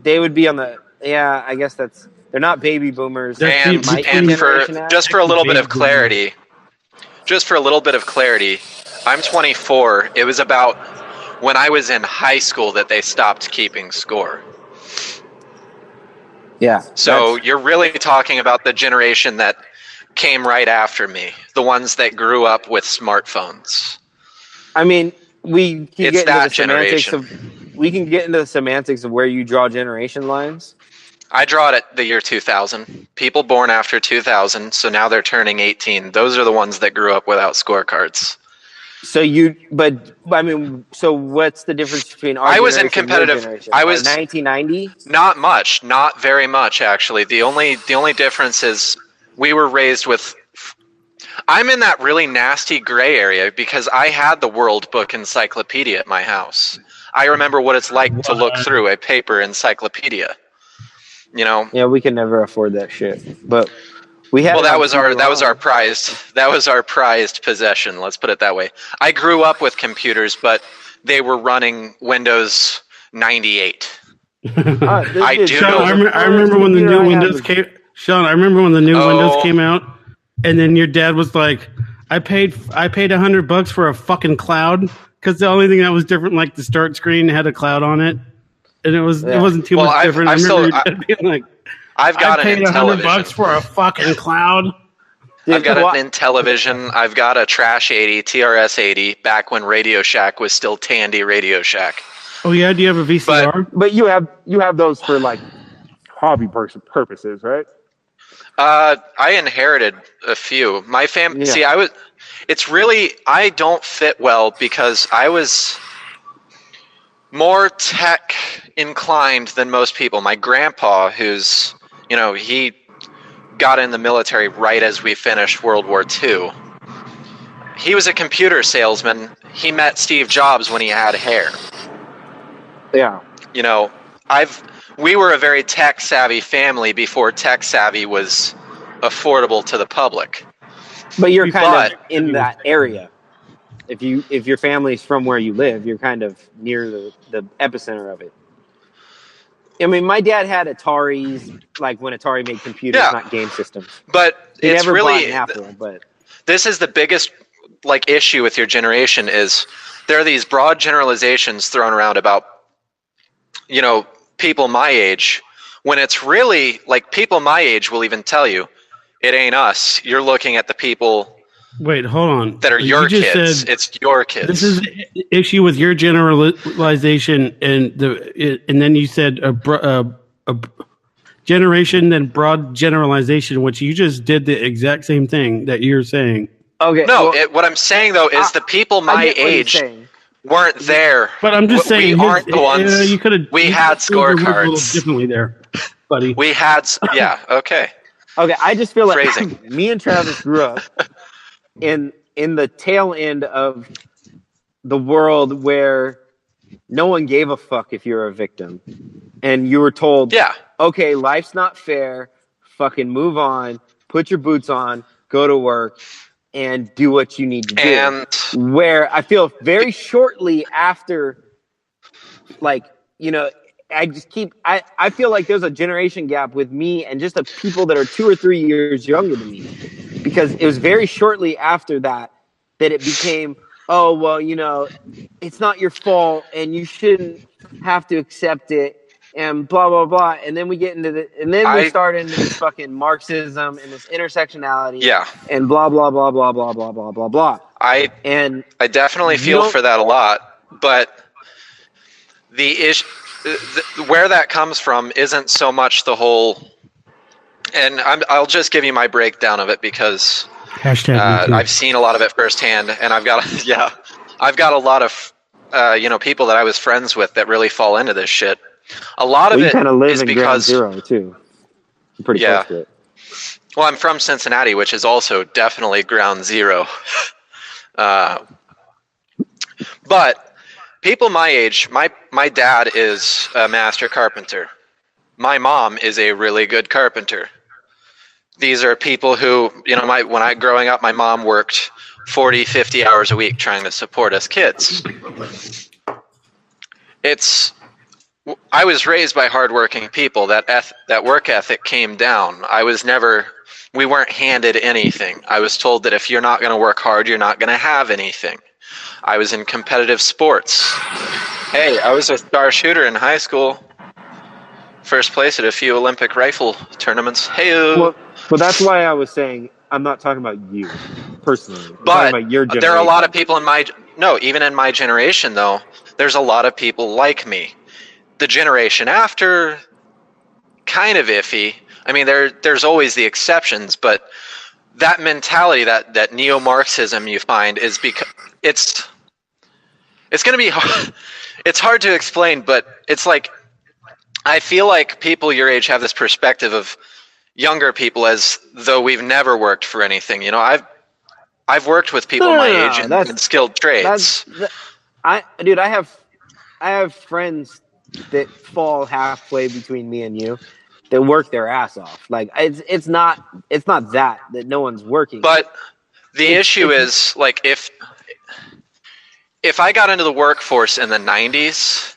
Speaker 3: They would be on the... Yeah, I guess that's... They're not baby boomers.
Speaker 2: And for just for a little bit of clarity, I'm 24. It was about when I was in high school that they stopped keeping score.
Speaker 3: Yeah.
Speaker 2: So you're really talking about the generation that came right after me, the ones that grew up with smartphones.
Speaker 3: I mean, we can
Speaker 2: it's
Speaker 3: get into
Speaker 2: that
Speaker 3: the
Speaker 2: generation.
Speaker 3: we can get into the semantics of where you draw generation lines.
Speaker 2: I draw it at the year 2000. People born after 2000, so now they're turning 18. Those are the ones that grew up without scorecards.
Speaker 3: So so what's the difference between our
Speaker 2: I was in
Speaker 3: generation and your
Speaker 2: competitive.
Speaker 3: generation?
Speaker 2: I was
Speaker 3: 1990.
Speaker 2: Not much, not very much actually. The only difference is we were raised with. I'm in that really nasty gray area because I had the World Book Encyclopedia at my house. I remember what it's like to look through a paper encyclopedia. You know.
Speaker 3: Yeah, we could never afford that shit, but.
Speaker 2: That was our prized possession. Let's put it that way. I grew up with computers, but they were running Windows 98.
Speaker 1: I remember when the new Windows came. Sean, I remember when the new Windows came out, and then your dad was like, "I paid $100 for a fucking cloud," because the only thing that was different, like the start screen had a cloud on it, and it wasn't too much different. I remember your dad being like.
Speaker 2: I've got
Speaker 1: I paid $100 for a fucking cloud.
Speaker 2: I've got an Intellivision. I've got a Trash 80, TRS 80, back when Radio Shack was still Tandy Radio Shack.
Speaker 1: Oh yeah, do you have a VCR?
Speaker 4: But you have those for like hobby purposes, right?
Speaker 2: I inherited a few. My family. See, I don't fit well because I was more tech inclined than most people. My grandpa, who's he got in the military right as we finished World War II. He was a computer salesman. He met Steve Jobs when he had hair.
Speaker 4: Yeah.
Speaker 2: We were a very tech savvy family before tech savvy was affordable to the public.
Speaker 3: But you're kind of in that area. If your family's from where you live, you're kind of near the epicenter of it. I mean, my dad had Ataris, like when Atari made computers, not game systems.
Speaker 2: But
Speaker 3: he
Speaker 2: it's
Speaker 3: never
Speaker 2: really
Speaker 3: bought an Apple. But
Speaker 2: this is the biggest issue with your generation is there are these broad generalizations thrown around about people my age, when it's really people my age will even tell you it ain't us. You're looking at the people.
Speaker 1: Wait, hold on.
Speaker 2: That are your kids. It's your kids.
Speaker 1: This is the issue with your generalization, and then you said a generation, then broad generalization, which you just did the exact same thing that you're saying.
Speaker 3: Okay.
Speaker 2: No, what I'm saying though is the people my age weren't there.
Speaker 1: But I'm just saying,
Speaker 2: we aren't the ones.
Speaker 1: You could have.
Speaker 2: We had scorecards.
Speaker 1: A little differently there, buddy.
Speaker 2: We had. Yeah. Okay.
Speaker 3: Okay. I just feel like me and Travis grew up in the tail end of the world where no one gave a fuck if you're a victim, and you were told, okay, life's not fair. Fucking move on. Put your boots on. Go to work. And do what you need to do.
Speaker 2: And
Speaker 3: where I feel very shortly after, I feel like there's a generation gap with me and just the people that are 2 or 3 years younger than me. Because it was very shortly after that it became, oh, well, it's not your fault and you shouldn't have to accept it. And blah blah blah, and then we get into we start into this fucking Marxism and this intersectionality, and blah blah blah blah blah blah blah blah blah. I
Speaker 2: definitely feel for that a lot, but the issue where that comes from isn't so much the whole. And I'll just give you my breakdown of it because I've seen a lot of it firsthand, and I've got a lot of people that I was friends with that really fall into this shit. A lot of it is because
Speaker 3: Ground Zero too. I'm pretty close to it.
Speaker 2: Well, I'm from Cincinnati, which is also definitely Ground Zero. But people my age, my dad is a master carpenter. My mom is a really good carpenter. These are people who, when I growing up, my mom worked 40, 50 hours a week trying to support us kids. I was raised by hardworking people. That work ethic came down. We weren't handed anything. I was told that if you're not going to work hard, you're not going to have anything. I was in competitive sports. Hey, I was a star shooter in high school. First place at a few Olympic rifle tournaments. Hey-o.
Speaker 4: Well, that's why I was saying I'm not talking about you personally. I'm
Speaker 2: but
Speaker 4: talking about your generation.
Speaker 2: There are a lot of people even in my generation, though, there's a lot of people like me. The generation after, kind of iffy. I mean, there's always the exceptions, but that mentality, that neo-Marxism you find is because it's going to be hard. It's hard to explain, but it's like, I feel like people your age have this perspective of younger people as though we've never worked for anything. I've worked with people my age in skilled trades.
Speaker 3: I have friends that fall halfway between me and you that work their ass off. Like it's not that no one's working.
Speaker 2: But the issue is, like, if I got into the workforce in the 90s,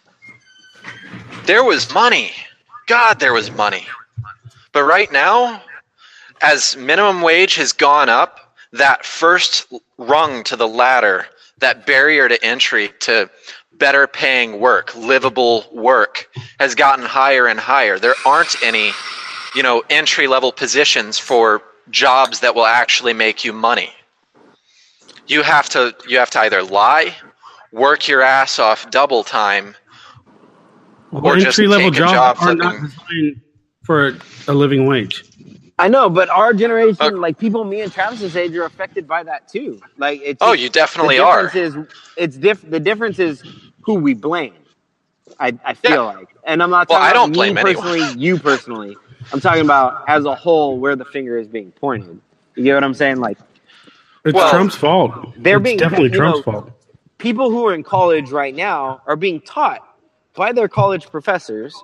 Speaker 2: there was money. God, there was money. But right now, as minimum wage has gone up, that first rung to the ladder, that barrier to entry to better paying work, livable work, has gotten higher and higher. There aren't any, entry level positions for jobs that will actually make you money. You have to either lie, work your ass off double time, or just take a job
Speaker 1: are not designed for a living wage.
Speaker 3: I know, but our generation, like people me and Travis's age, are affected by that too. Like,
Speaker 2: you definitely are.
Speaker 3: The difference is who we blame. I feel like, and I'm not talking
Speaker 2: I don't
Speaker 3: about
Speaker 2: blame
Speaker 3: me personally,
Speaker 2: anyone.
Speaker 3: you personally. I'm talking about as a whole where the finger is being pointed. You get what I'm saying? Like,
Speaker 1: it's Trump's fault. It's definitely Trump's fault.
Speaker 3: People who are in college right now are being taught by their college professors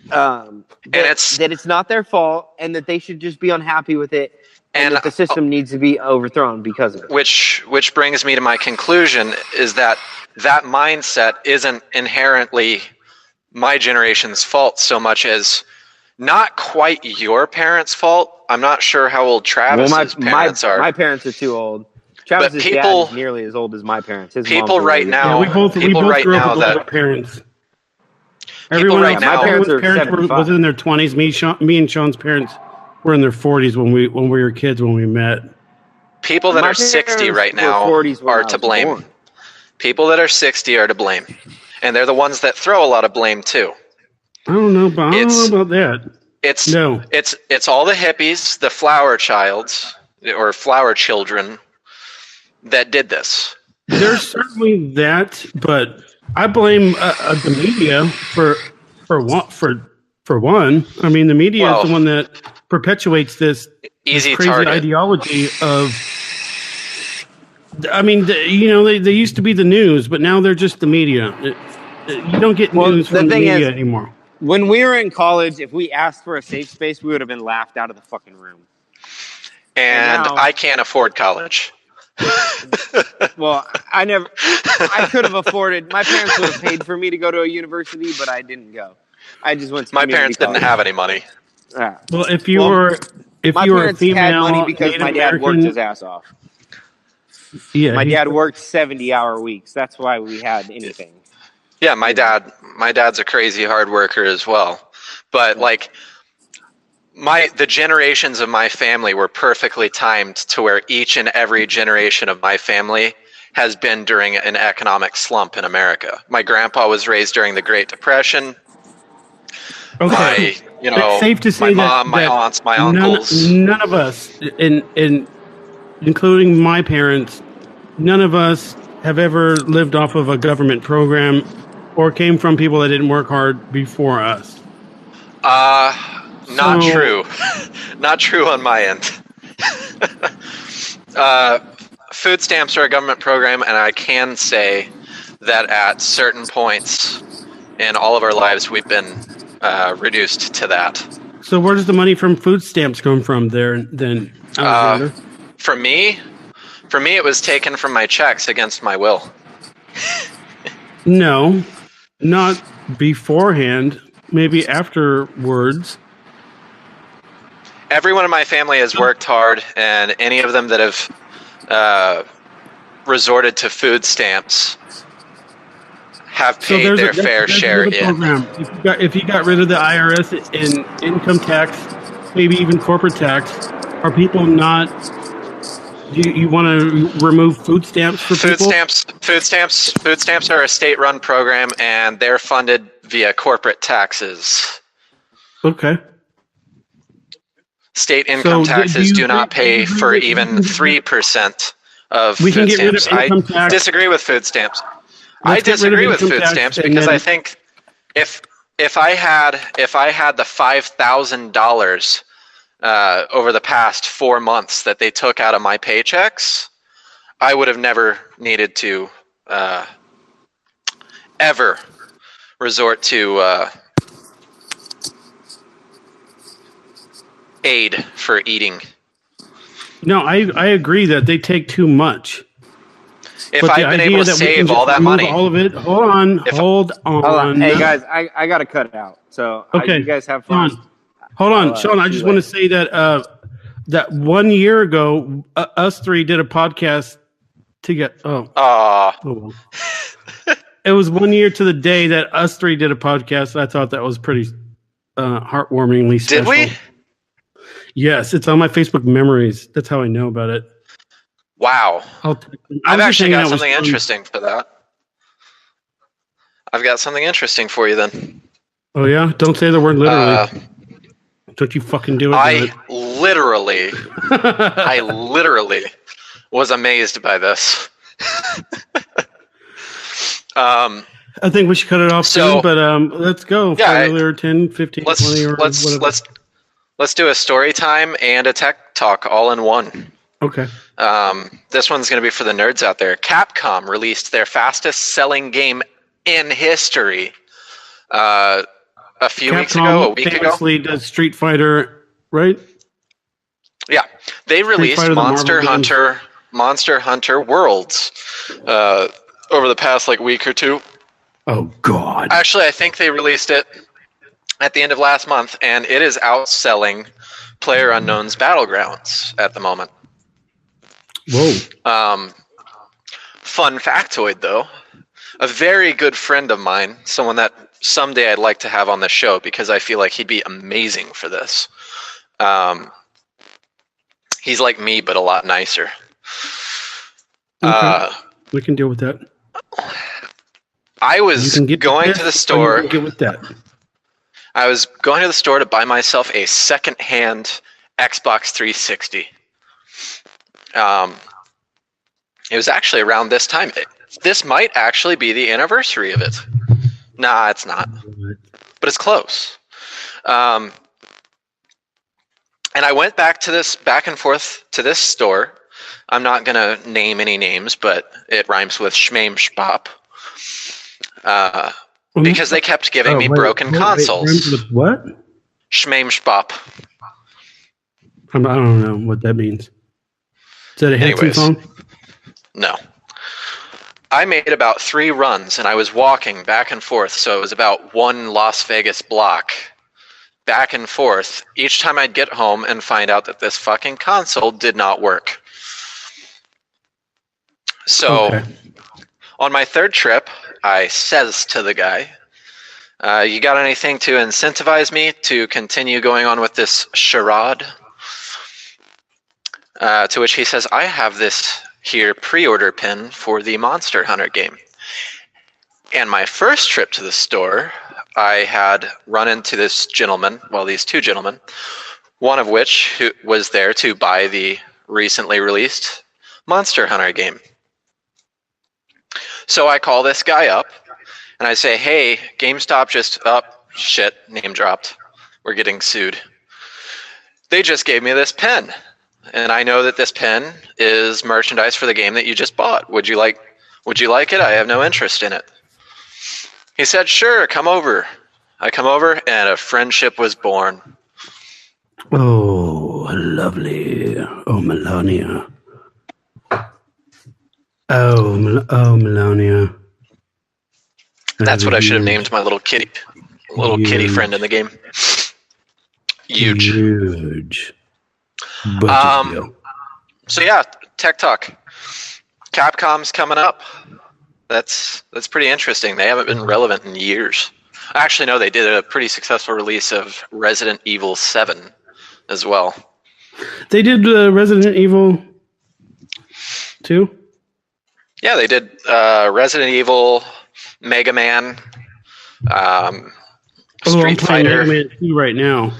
Speaker 3: that it's not their fault and that they should just be unhappy with it, and that the system needs to be overthrown because of it.
Speaker 2: Which brings me to my conclusion is that mindset isn't inherently my generation's fault so much as not quite your parents' fault. I'm not sure how old Travis's parents are.
Speaker 3: My parents are too old. Travis's dad is nearly as old as my parents. His
Speaker 2: people right now,
Speaker 1: we both grew up with older parents. Everyone right now, everyone's parents was in their 20s. Me and Sean's parents were in their 40s when we were kids when we met.
Speaker 2: People that are 60 right now are to blame. People that are 60 are to blame, and they're the ones that throw a lot of blame too.
Speaker 1: I don't know about that.
Speaker 2: It's all the hippies, the flower childs or flower children that did this.
Speaker 1: There's certainly that, but I blame the media for one. I mean, the media is the one that perpetuates this crazy ideology of. I mean, they used to be the news, but now they're just the media. You don't get news from the media anymore.
Speaker 3: When we were in college, if we asked for a safe space, we would have been laughed out of the fucking room.
Speaker 2: And now, I can't afford college.
Speaker 3: Well, I could have afforded. My parents would have paid for me to go to a university, but I didn't go. I just went to
Speaker 2: my parents college. Didn't have any money.
Speaker 1: Well, if you were a female,
Speaker 3: had money because my dad worked his ass off.
Speaker 1: Yeah,
Speaker 3: my dad worked 70-hour weeks. That's why we had anything.
Speaker 2: Yeah, my dad's a crazy hard worker as well. But like the generations of my family were perfectly timed to where each and every generation of my family has been during an economic slump in America. My grandpa was raised during the Great Depression.
Speaker 1: Okay. It's safe to say
Speaker 2: my mom, my aunts, my uncles.
Speaker 1: None of us, including my parents, none of us have ever lived off of a government program or came from people that didn't work hard before us.
Speaker 2: Not true. Not true on my end. Food stamps are a government program, and I can say that at certain points in all of our lives, we've been reduced to that.
Speaker 1: So where does the money from food stamps come from there then, Alexander?
Speaker 2: For me, it was taken from my checks against my will.
Speaker 1: No, not beforehand. Maybe afterwards.
Speaker 2: Everyone in my family has worked hard, and any of them that have resorted to food stamps have paid their fair share in.
Speaker 1: Program. If you got rid of the IRS and income tax, maybe even corporate tax, are people not? Do you want to remove food stamps for people?
Speaker 2: Food stamps are a state-run program, and they're funded via corporate taxes.
Speaker 1: Okay.
Speaker 2: State income taxes do not pay for even 3% of food stamps. I disagree with food stamps. I disagree with food stamps because I think if I had the $5,000 over the past 4 months that they took out of my paychecks, I would have never needed to ever resort to aid for eating.
Speaker 1: No, I agree that they take too much.
Speaker 2: If I'd been able to save all that money,
Speaker 1: all of it. Hold on.
Speaker 3: Hey guys, I gotta cut it out. So
Speaker 1: okay,
Speaker 3: you guys have fun.
Speaker 1: Hold on, Shawn. I just want to say that that 1 year ago, us three did a podcast together. Well. It was 1 year to the day that us three did a podcast. I thought that was pretty heartwarmingly special.
Speaker 2: Did we?
Speaker 1: Yes, it's on my Facebook memories. That's how I know about it.
Speaker 2: Wow. I've actually got something interesting for that. I've got something interesting for you then.
Speaker 1: Oh, yeah? Don't say the word literally. Don't you fucking do it.
Speaker 2: I literally was amazed by this.
Speaker 1: I think we should cut it off soon, but let's go.
Speaker 2: Yeah,
Speaker 1: 10, 15, 20, or whatever.
Speaker 2: Let's do a story time and a tech talk all in one.
Speaker 1: Okay.
Speaker 2: This one's going to be for the nerds out there. Capcom released their fastest selling game in history a week ago.
Speaker 1: Famously does Street Fighter, right?
Speaker 2: Yeah. They released Monster Hunter Worlds over the past week or two.
Speaker 1: Oh, God.
Speaker 2: Actually, I think they released it at the end of last month, and it is outselling PlayerUnknown's Battlegrounds at the moment.
Speaker 1: Whoa.
Speaker 2: Fun factoid, though. A very good friend of mine, someone that someday I'd like to have on the show because I feel like he'd be amazing for this. He's like me, but a lot nicer.
Speaker 1: Okay. We can deal with that.
Speaker 2: I was going to the store.
Speaker 1: Get with that.
Speaker 2: I was going to the store to buy myself a second-hand Xbox 360. It was actually around this time. This might actually be the anniversary of it. Nah, it's not. But it's close. And I went back and forth to this store. I'm not going to name any names, but it rhymes with Shmame Shpop. Because they kept giving me broken consoles.
Speaker 1: With what?
Speaker 2: Shmame Shpop.
Speaker 1: I don't know what that means. Is that a Hanson song?
Speaker 2: No. I made about 3 runs, and I was walking back and forth, so it was about 1 Las Vegas block. Back and forth, each time I'd get home and find out that this fucking console did not work. So, on my 3rd trip, I says to the guy, you got anything to incentivize me to continue going on with this charade? To which he says, I have this here pre-order pin for the Monster Hunter game. And my first trip to the store, I had run into this gentleman, these 2 gentlemen, one of which who was there to buy the recently released Monster Hunter game. So I call this guy up, and I say, hey, GameStop just shit, name dropped. We're getting sued. They just gave me this pen, and I know that this pen is merchandise for the game that you just bought. Would you like it? I have no interest in it. He said, sure, come over. I come over, and a friendship was born.
Speaker 1: Oh, lovely. Oh, Melania. Oh, Melania.
Speaker 2: That's what I should have named my little kitty friend in the game. Huge. So yeah, Tech Talk. Capcom's coming up. That's pretty interesting. They haven't been relevant in years. Actually, no, they did a pretty successful release of Resident Evil 7 as well.
Speaker 1: They did Resident Evil 2?
Speaker 2: Yeah, they did Resident Evil, Mega Man, Street Fighter.
Speaker 1: Mega Man 2 right now.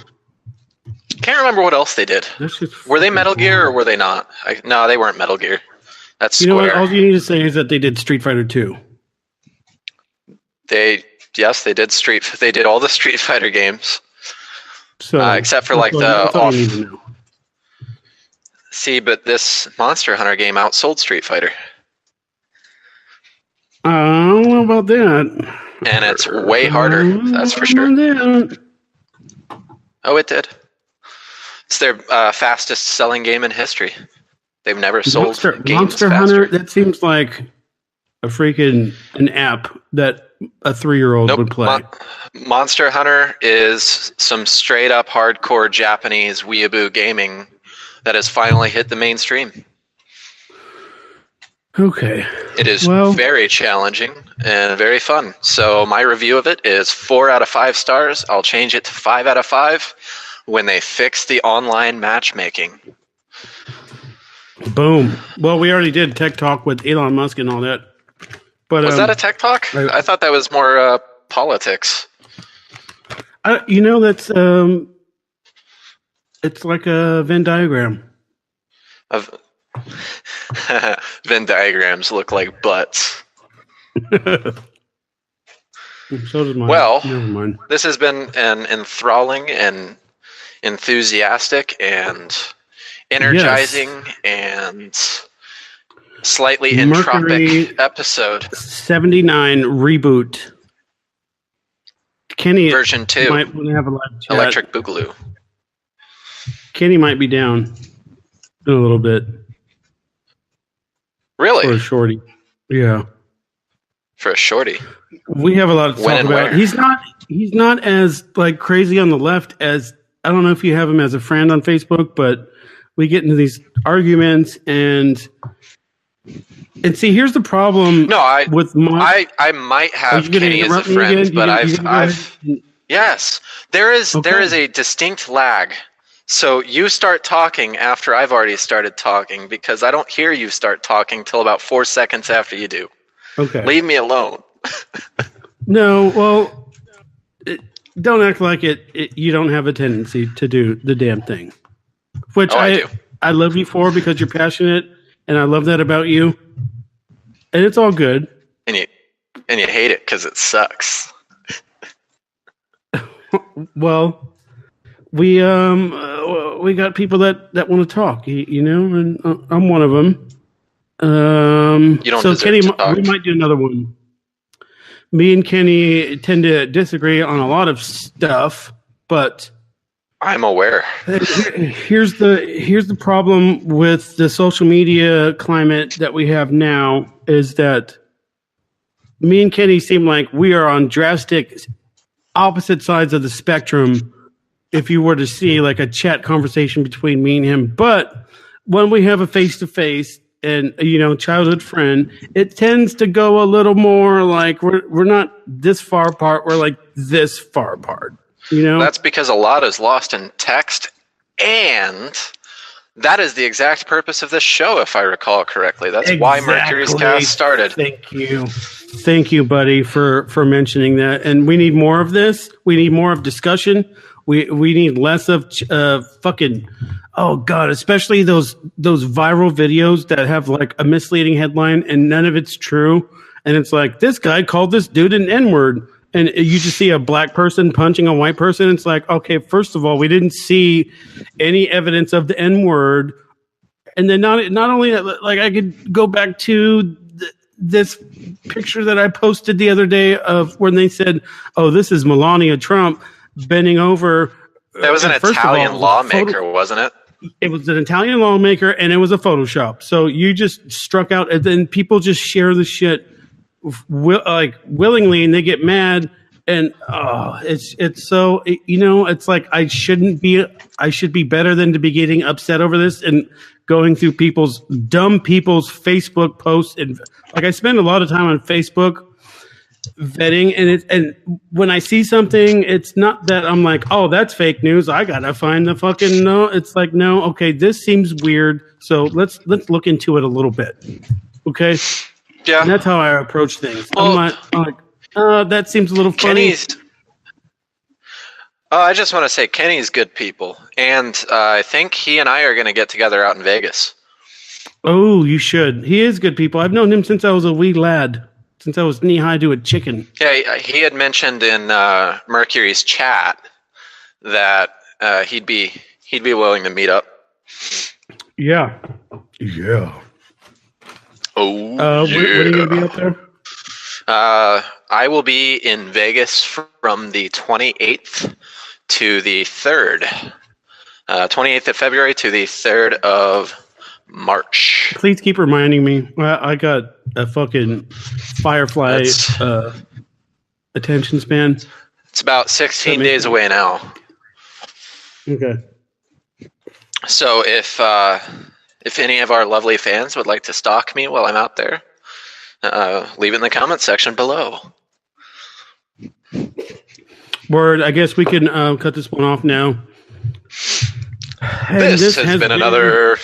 Speaker 2: Can't remember what else they did. Were they Metal Gear or were they not? No, they weren't Metal Gear. That's Square.
Speaker 1: You know what? All you need to say is that they did Street Fighter 2.
Speaker 2: They did They did all the Street Fighter games.
Speaker 1: So
Speaker 2: except for like the See, but this Monster Hunter game outsold Street Fighter.
Speaker 1: I don't know about that.
Speaker 2: And it's way harder, that's for sure. Oh, it did. It's their fastest selling game in history. They've never sold games
Speaker 1: Monster
Speaker 2: faster.
Speaker 1: Hunter, that seems like an app that a 3-year-old would play.
Speaker 2: Monster Hunter is some straight up hardcore Japanese weeaboo gaming that has finally hit the mainstream.
Speaker 1: Okay.
Speaker 2: It is very challenging and very fun. So my review of it is 4 out of 5 stars. I'll change it to 5 out of 5 when they fix the online matchmaking.
Speaker 1: Boom. Well, we already did Tech Talk with Elon Musk and all that. But
Speaker 2: was that a Tech Talk? I thought that was more politics.
Speaker 1: That's it's like a Venn diagram.
Speaker 2: Venn diagrams look like butts.
Speaker 1: So does mine.
Speaker 2: Well,
Speaker 1: never mind.
Speaker 2: This has been an enthralling and enthusiastic and energizing and slightly entropic episode.
Speaker 1: 79 reboot. Kenny
Speaker 2: version 2
Speaker 1: might want to have a live chat.
Speaker 2: Electric Boogaloo.
Speaker 1: Kenny might be down in a little bit.
Speaker 2: Really?
Speaker 1: For a shorty. Yeah.
Speaker 2: For a shorty.
Speaker 1: We have a lot to talk about. He's not as like crazy on the left as, I don't know if you have him as a friend on Facebook, but we get into these arguments and see, here's the problem.
Speaker 2: No, I
Speaker 1: I
Speaker 2: might have Kenny as a friend, but I've yes, there is a distinct lag. So you start talking after I've already started talking because I don't hear you start talking till about 4 seconds after you do.
Speaker 1: Okay.
Speaker 2: Leave me alone.
Speaker 1: No, well, don't act like you don't have a tendency to do the damn thing. Which I do. I love you for because you're passionate, and I love that about you. And it's all good.
Speaker 2: And you hate it because it sucks.
Speaker 1: Well, we got people that want to talk, and I'm one of them.
Speaker 2: You don't deserve
Speaker 1: Kenny,
Speaker 2: to talk.
Speaker 1: we might do another one. Me and Kenny tend to disagree on a lot of stuff, but
Speaker 2: I'm aware.
Speaker 1: Here's the problem with the social media climate that we have now is that me and Kenny seem like we are on drastic opposite sides of the spectrum if you were to see like a chat conversation between me and him. But when we have a face-to-face and, childhood friend, it tends to go a little more like we're not this far apart. We're like this far apart.
Speaker 2: That's because a lot is lost in text, and that is the exact purpose of this show, if I recall correctly. That's why Mercury's Cast started.
Speaker 1: Thank you, buddy, for mentioning that. And we need more of this. We need more of discussion. We need less of fucking. Oh God, especially those viral videos that have like a misleading headline and none of it's true. And it's like, this guy called this dude an N-word. And you just see a black person punching a white person. It's like, okay, first of all, we didn't see any evidence of the N-word. And then not only that, like I could go back to this picture that I posted the other day of when they said, oh, this is Melania Trump bending over
Speaker 2: That was an Italian lawmaker, wasn't it?
Speaker 1: It was an Italian lawmaker, and it was a Photoshop. So you just struck out, and then people just share the shit willingly, and they get mad. And it's so, it's like I should be better than to be getting upset over this and going through dumb people's Facebook posts. And like, I spend a lot of time on Facebook vetting, and when I see something, it's not that I'm like, oh, that's fake news, I gotta find the fucking, no, it's like, no, okay, this seems weird, so let's look into it a little bit. Okay. Yeah. And that's how I approach things. Well, I'm like, that seems a little funny.
Speaker 2: I just want to say Kenny's good people, and I think he and I are going to get together out in Vegas.
Speaker 1: Oh, you should. He is good people. I've known him since I was a wee lad, since I was knee-high to a chicken.
Speaker 2: Yeah, he had mentioned in Mercury's chat that he'd be willing to meet up.
Speaker 1: Yeah.
Speaker 2: Oh,
Speaker 1: when are you going to be up there?
Speaker 2: I will be in Vegas from the 28th to the 3rd. 28th of February to the 3rd of March.
Speaker 1: Please keep reminding me. I got a fucking Firefly attention span.
Speaker 2: It's about 16 days away now.
Speaker 1: Okay.
Speaker 2: So if any of our lovely fans would like to stalk me while I'm out there, leave it in the comment section below.
Speaker 1: Word. I guess we can cut this one off now.
Speaker 2: And this has been another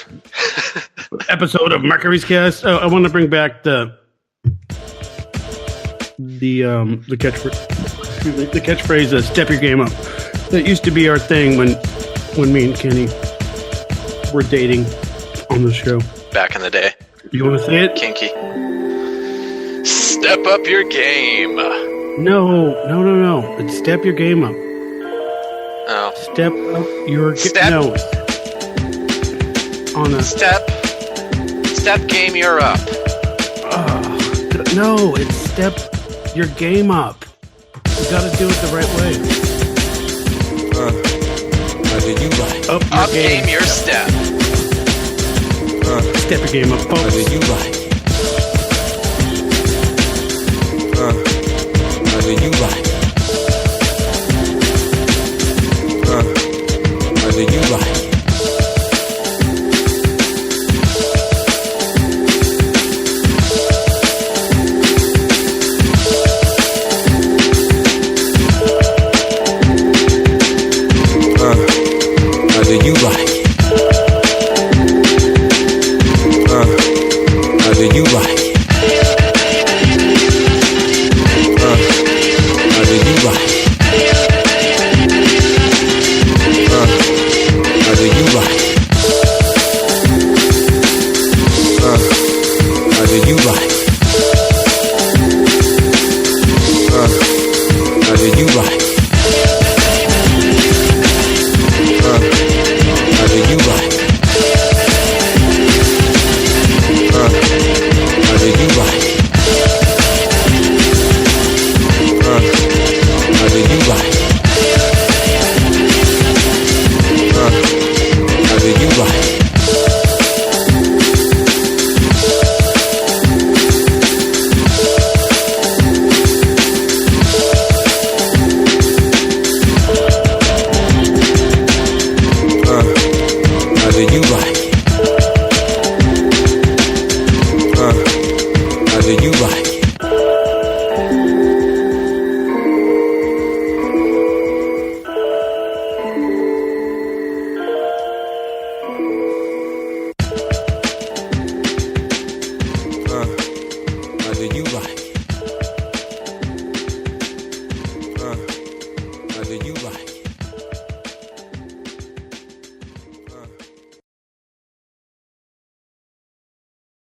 Speaker 1: episode of Mercury's Cast. I want to bring back the catchphrase, "Step your game up." That used to be our thing when me and Kenny were dating on the show
Speaker 2: back in the day.
Speaker 1: You want to say it?
Speaker 2: Kinky. Step up your game.
Speaker 1: No. It's step your game up.
Speaker 2: Oh.
Speaker 1: Step up your
Speaker 2: game.
Speaker 1: No. On a
Speaker 2: step game, you're up.
Speaker 1: No, it's step your game up. You got to do it the right way.
Speaker 5: You right.
Speaker 2: Up game your step.
Speaker 1: Step your game up, folks.
Speaker 5: You right.